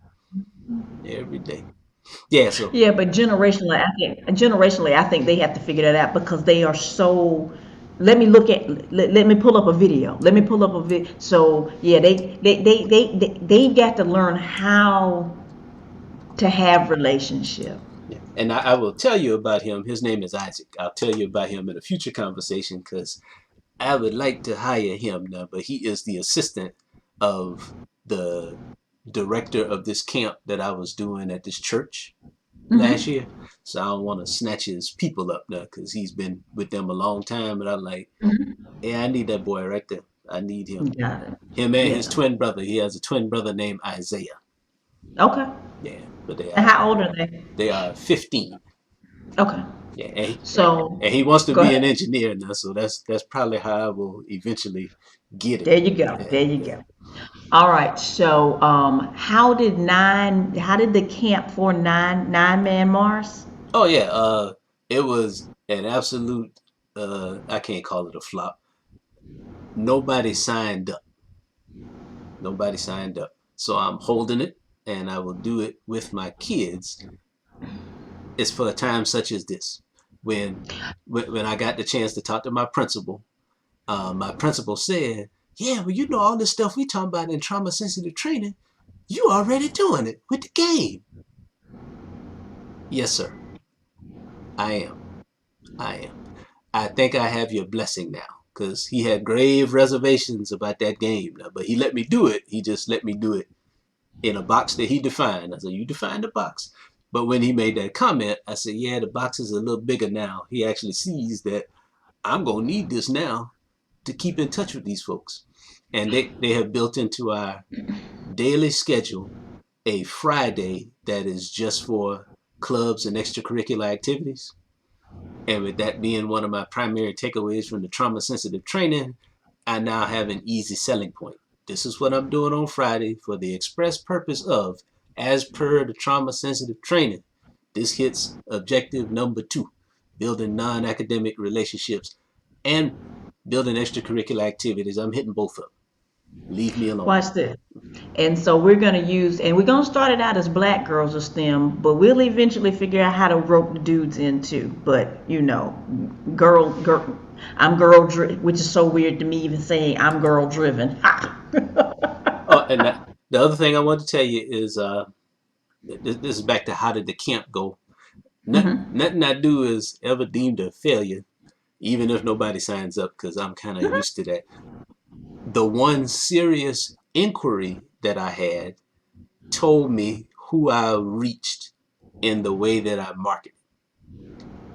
Every day. Yeah, so Yeah, but generationally, I think they have to figure that out because they are so. Let me pull up a video. Let me pull up a video. So yeah, they got to learn how to have relationship. yeah. And I will tell you about him. His name is Isaac. I'll tell you about him in a future conversation because I would like to hire him now, but he is the assistant of the director of this camp that I was doing at this church last Hmm. year. So I don't want to snatch his people up now because he's been with them a long time. And I'm like, Hmm. yeah, I need that boy right there. I need him. Got it. Him and his Yeah. twin brother. He has a twin brother named Isaiah. Okay. Yeah, but And how old are they? they are 15. Okay. Yeah, So and he wants to go be an ahead. engineer now. So that's probably how I will eventually get him. There you go. Yeah, There you yeah. go. All right. So how did the camp for nine man Mars? Oh yeah. It was an absolute. I can't call it a flop. Nobody signed up. Nobody signed up. So I'm holding it, and I will do it with my kids. It's for a time such as this, when when I got the chance to talk to my principal said, "Yeah, well, you know all this stuff we talking about in trauma sensitive training. You already doing it with the game." Yes, sir. I am. I am. I think I have your blessing now, because he had grave reservations about that game now, but he let me do it. He just let me do it in a box that he defined. I said, you defined the box. But when he made that comment, I said, yeah, the box is a little bigger now. He actually sees that I'm going to need this now to keep in touch with these folks. And they have built into our daily schedule a Friday that is just for clubs and extracurricular activities. And with that being one of my primary takeaways from the trauma sensitive training, I now have an easy selling point. This is what I'm doing on Friday for the express purpose of, as per the trauma sensitive training. This hits objective number 2, building non academic relationships and building extracurricular activities. I'm hitting both of them. Leave me alone. Watch this. And so we're gonna start it out as black girls of STEM, but we'll eventually figure out how to rope the dudes in too. But girl, I'm girl driven, which is so weird to me even saying I'm girl driven. Oh, and the other thing I want to tell you is this is back to how did the camp go. Hmm. Nothing I do is ever deemed a failure, even if nobody signs up, because I'm kind of used to that. The one serious inquiry that I had told me who I reached in the way that I marketed.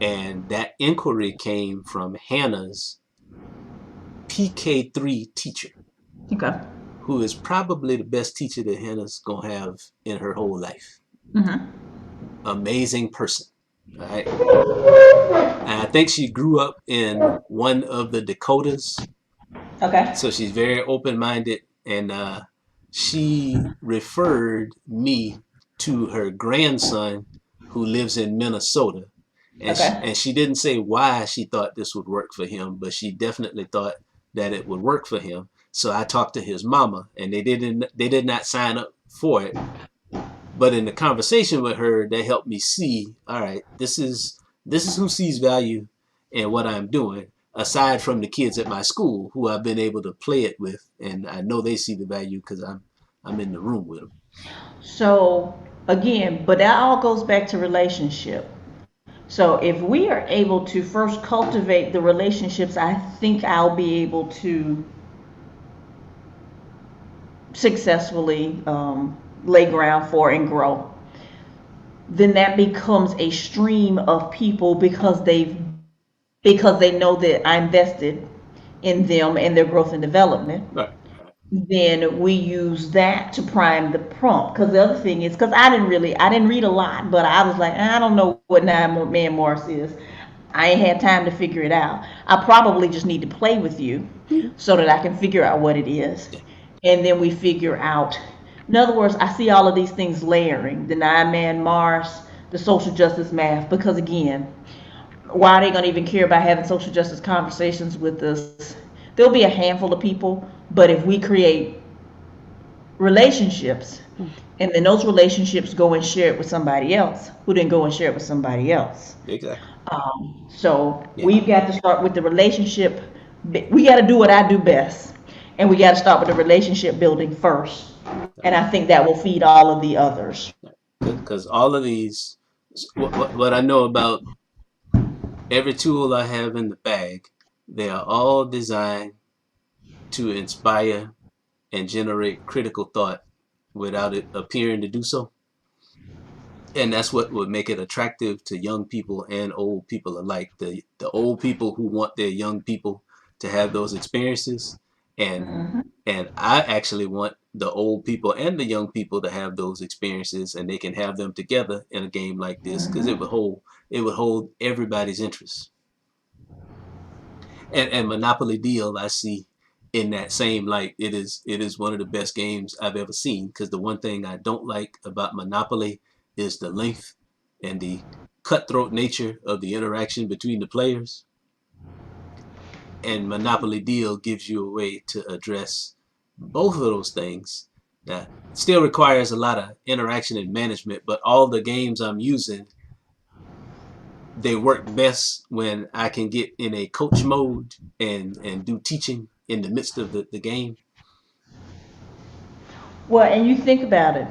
And that inquiry came from Hannah's PK3 teacher, Okay. who is probably the best teacher that Hannah's gonna have in her whole life. Mm-hmm. Amazing person. All right. And I think she grew up in one of the Dakotas, Okay. so she's very open-minded, and she referred me to her grandson who lives in Minnesota, and Okay. she didn't say why she thought this would work for him, but she definitely thought that it would work for him. So I talked to his mama, and they did not sign up for it, but in the conversation with her, that helped me see, all right, this is who sees value in what I'm doing, aside from the kids at my school who I've been able to play it with, and I know they see the value because I'm in the room with them. So again, but that all goes back to relationship. So if we are able to first cultivate the relationships, I think I'll be able to successfully lay ground for and grow. Then that becomes a stream of people because they know that I invested in them and their growth and development. Right. Then we use that to prime the prompt. Because the other thing is, because I didn't read a lot, but I was like, I don't know what nine man Morse is. I ain't had time to figure it out. I probably just need to play with you so that I can figure out what it is. Yeah. And then we figure out, in other words, I see all of these things layering the nine man Mars, the social justice math, because again, why are they going to even care about having social justice conversations with us? There'll be a handful of people, but if we create relationships and then those relationships go and share it with somebody else who then go and share it with somebody else. Exactly. So Yeah. we've got to start with the relationship. We got to do what I do best, and we got to start with the relationship building first. And I think that will feed all of the others. Because all of these, what I know about every tool I have in the bag, they are all designed to inspire and generate critical thought without it appearing to do so. And that's what would make it attractive to young people and old people alike. The old people who want their young people to have those experiences, and Mm-hmm. I actually want the old people and the young people to have those experiences, and they can have them together in a game like this because Mm-hmm. it would hold everybody's interest. And Monopoly Deal, I see in that same light. It is one of the best games I've ever seen, because the one thing I don't like about Monopoly is the length and the cutthroat nature of the interaction between the players. And Monopoly Deal gives you a way to address both of those things. That still requires a lot of interaction and management, but all the games I'm using, they work best when I can get in a coach mode and do teaching in the midst of the game. Well, and you think about it,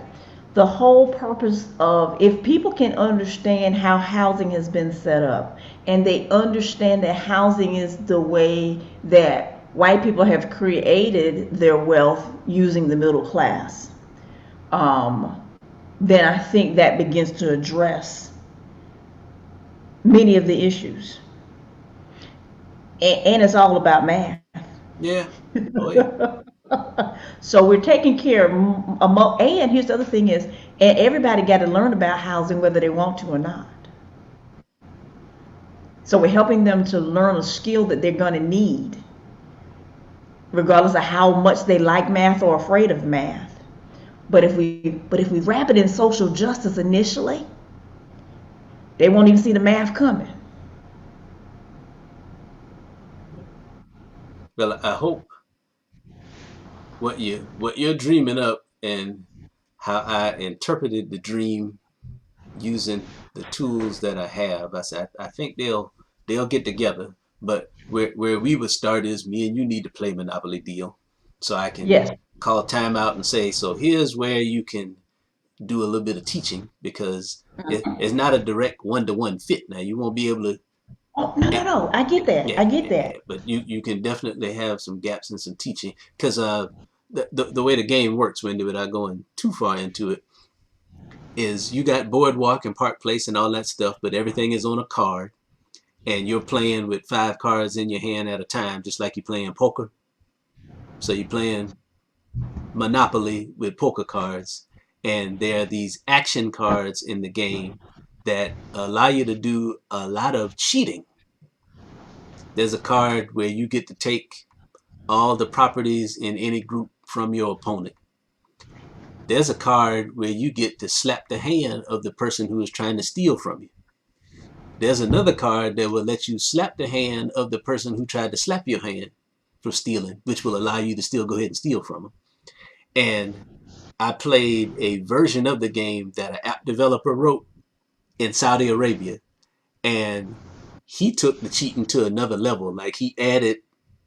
the whole purpose of if people can understand how housing has been set up and they understand that housing is the way that white people have created their wealth using the middle class, um, then I think that begins to address many of the issues. And it's all about math. Yeah. Oh yeah. So we're taking care of, and here's the other thing is, and everybody got to learn about housing whether they want to or not. So we're helping them to learn a skill that they're going to need, regardless of how much they like math or afraid of math. But if we wrap it in social justice initially, they won't even see the math coming. Well, I hope what you're dreaming up and how I interpreted the dream using the tools that I have. I said I think they'll get together. But where we would start is me and you need to play Monopoly Deal, so I can Yes. call timeout and say, so here's where you can do a little bit of teaching, because it's not a direct one-to-one fit. Now you won't be able to. Oh, no, no, It, no. I get that. yeah, I get yeah, that. yeah, but you can definitely have some gaps in some teaching, because the way the game works, Wendy, without going too far into it, is you got Boardwalk and Park Place and all that stuff, but everything is on a card. and you're playing with 5 cards in your hand at a time, just like you're playing poker. So you're playing Monopoly with poker cards, and there are these action cards in the game that allow you to do a lot of cheating. There's a card where you get to take all the properties in any group from your opponent. There's a card where you get to slap the hand of the person who is trying to steal from you. There's another card that will let you slap the hand of the person who tried to slap your hand for stealing, which will allow you to still go ahead and steal from them. And I played a version of the game that an app developer wrote in Saudi Arabia, and he took the cheating to another level. Like, he added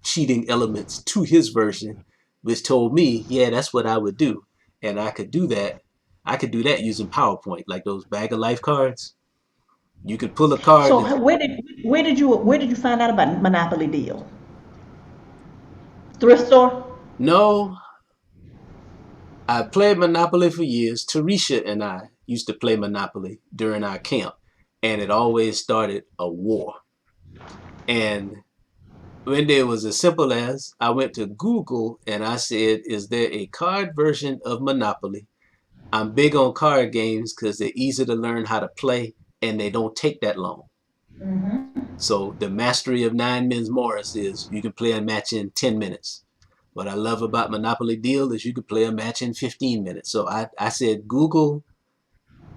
cheating elements to his version, which told me, yeah, that's what I would do. And I could do that. I could do that using PowerPoint, like those bag of life cards. You could pull a card. So where did you find out about Monopoly Deal? Thrift store? No, I played Monopoly for years. Teresa and I used to play Monopoly during our camp, and it always started a war. And Wendy, it was as simple as I went to Google and I said, is there a card version of Monopoly? I'm big on card games because they're easy to learn how to play and they don't take that long. So the mastery of Nine Men's Morris is you can play a match in 10 minutes. What I love about Monopoly Deal is you can play a match in 15 minutes. So I said Google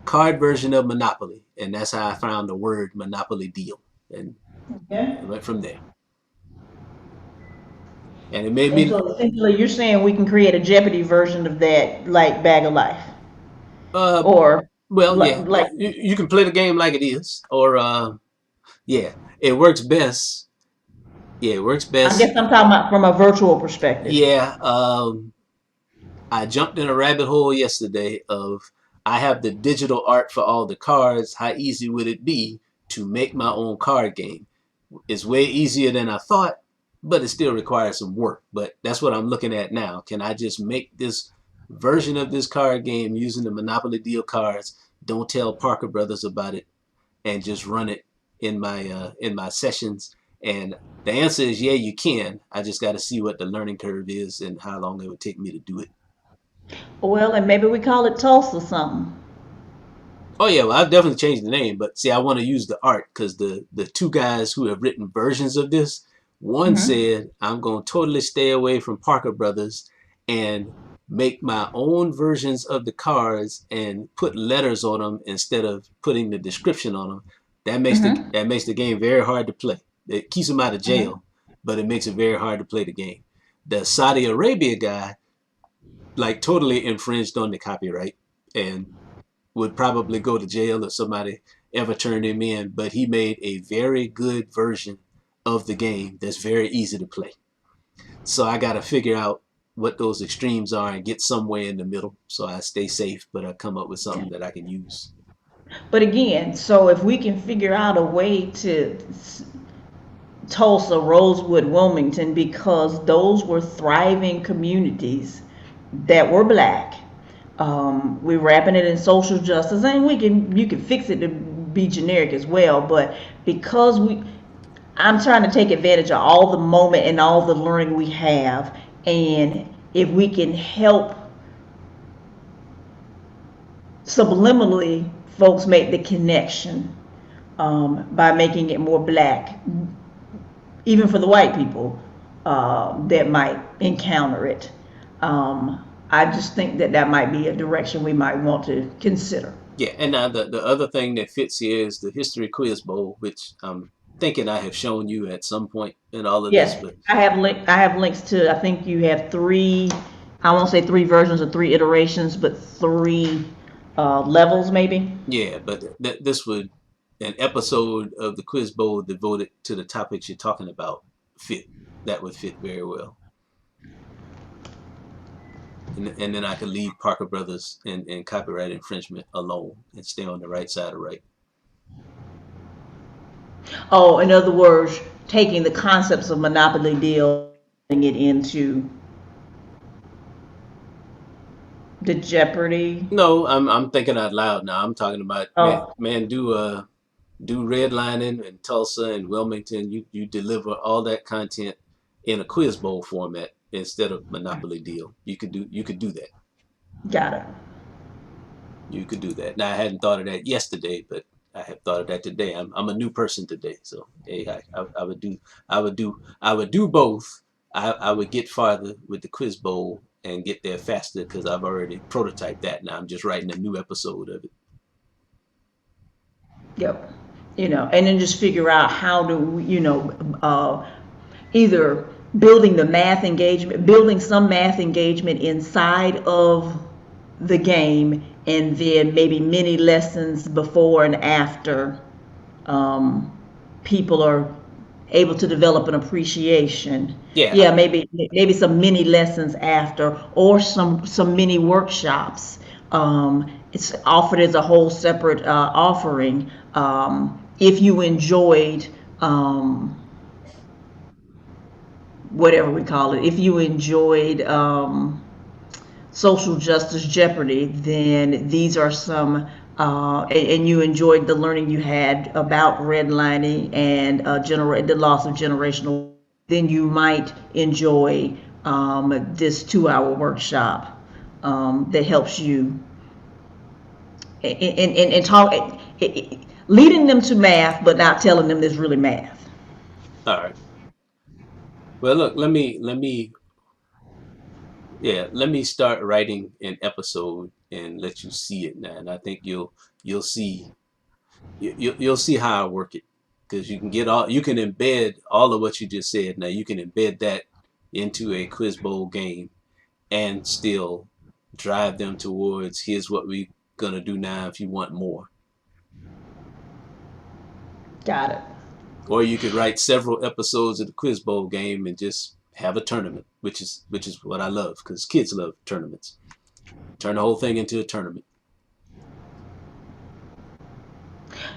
card version of Monopoly, and that's how I found the word Monopoly Deal. And Yeah. it went from there. And it made And me, so essentially, you're saying we can create a Jeopardy version of that, like Bag of Life, uh, or well, like, yeah, like you can play the game like it is, or yeah, it works best. Yeah, it works I best. guess I'm talking about from a virtual perspective. Yeah, I jumped in a rabbit hole yesterday of I have the digital art for all the cards. How easy would it be to make my own card game? It's way easier than I thought, but it still requires some work. But that's what I'm looking at now. Can I just make this version of this card game using the Monopoly Deal cards? Don't tell Parker Brothers about it, and just run it in my sessions. And the answer is yeah, you can. I just got to see what the learning curve is and how long it would take me to do it. Well, and maybe we call it Tulsa something. Oh yeah, well I've definitely changed the name, but see, I want to use the art because the two guys who have written versions of this, one Hmm. said I'm going to totally stay away from Parker Brothers and make my own versions of the cards and put letters on them instead of putting the description on them. Hmm. That makes the game very hard to play. It keeps them out of Hmm. jail, but it makes it very hard to play the game. The Saudi Arabia guy like totally infringed on the copyright and would probably go to jail if somebody ever turned him in, but he made a very good version of the game that's very easy to play. So I got to figure out what those extremes are and get somewhere in the middle so I stay safe, but I come up with something that I can use. But again, so if we can figure out a way to Tulsa, Rosewood, Wilmington, because those were thriving communities that were black. We're wrapping it in social justice, and you can fix it to be generic as well. But because I'm trying to take advantage of all the moment and all the learning we have, and if we can help subliminally folks make the connection by making it more black, even for the white people that might encounter it. I just think that that might be a direction we might want to consider. Yeah, and now the other thing that fits here is the History Quiz Bowl, which I'm thinking I have shown you at some point in all of this, Yes, but I have links to. I think you have three. I won't say three versions or three iterations, but three levels maybe. yeah, but this would an episode of the Quiz Bowl devoted to the topics you're talking about fit. That would fit very well, and then I could leave Parker Brothers and copyright infringement alone and stay on the right side of right. Oh, in other words, taking the concepts of monopoly deal, putting it into the Jeopardy. No, I'm thinking out loud now. I'm talking about Oh, Mandua. do redlining in Tulsa and Wilmington. You deliver all that content in a quiz bowl format instead of Monopoly deal. You could do that. Got it. You could do that. Now I hadn't thought of that yesterday, but I have thought of that today. I'm a new person today, so hey, I would do both. I would get farther with the quiz bowl and get there faster because I've already prototyped that. Now I'm just writing a new episode of it. Yep. And then just figure out how to, either building the math engagement, building some math engagement inside of the game, and then maybe mini lessons before and after um, people are able to develop an appreciation. Yeah, Yeah, maybe some mini lessons after, or some mini workshops. It's offered as a whole separate offering. If you enjoyed whatever we call it, if you enjoyed social justice Jeopardy, then these are some, and you enjoyed the learning you had about redlining and the loss of generational, then you might enjoy this 2 hour workshop that helps you and talk, leading them to math, but not telling them there's really math. all right. Well, look, let me start writing an episode and let you see it now, and I think you'll see you'll see how I work it because you can embed all of what you just said. Now you can embed that into a quiz bowl game and still drive them towards here's what we gonna do now if you want more. Got it. Or you could write several episodes of the quiz bowl game and just have a tournament, which is what I love because kids love tournaments. Turn the whole thing into a tournament.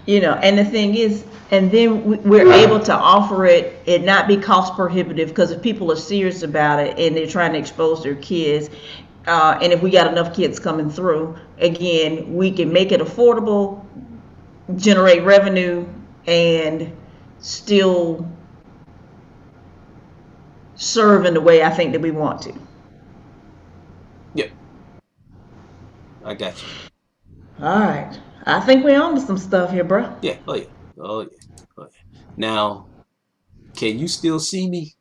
And the thing is, and then we're able to offer it not be cost prohibitive, because if people are serious about it and they're trying to expose their kids, and if we got enough kids coming through, again, we can make it affordable, generate revenue, and still serve in the way I think that we want to. Yep, I got you. All right. I think we're on to some stuff here, bro. Yeah. Oh yeah. Oh yeah. Oh yeah. Now, can you still see me?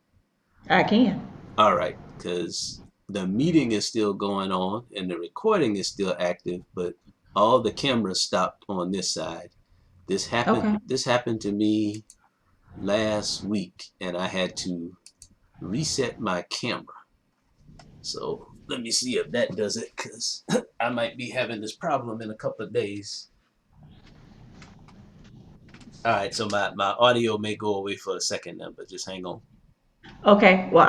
I can. All right, because the meeting is still going on and the recording is still active, but all the cameras stopped on this side. This happened. Okay. This happened to me last week, and I had to reset my camera. So let me see if that does it, because I might be having this problem in a couple of days. All right, so my audio may go away for a second now, but just hang on. Okay. Well,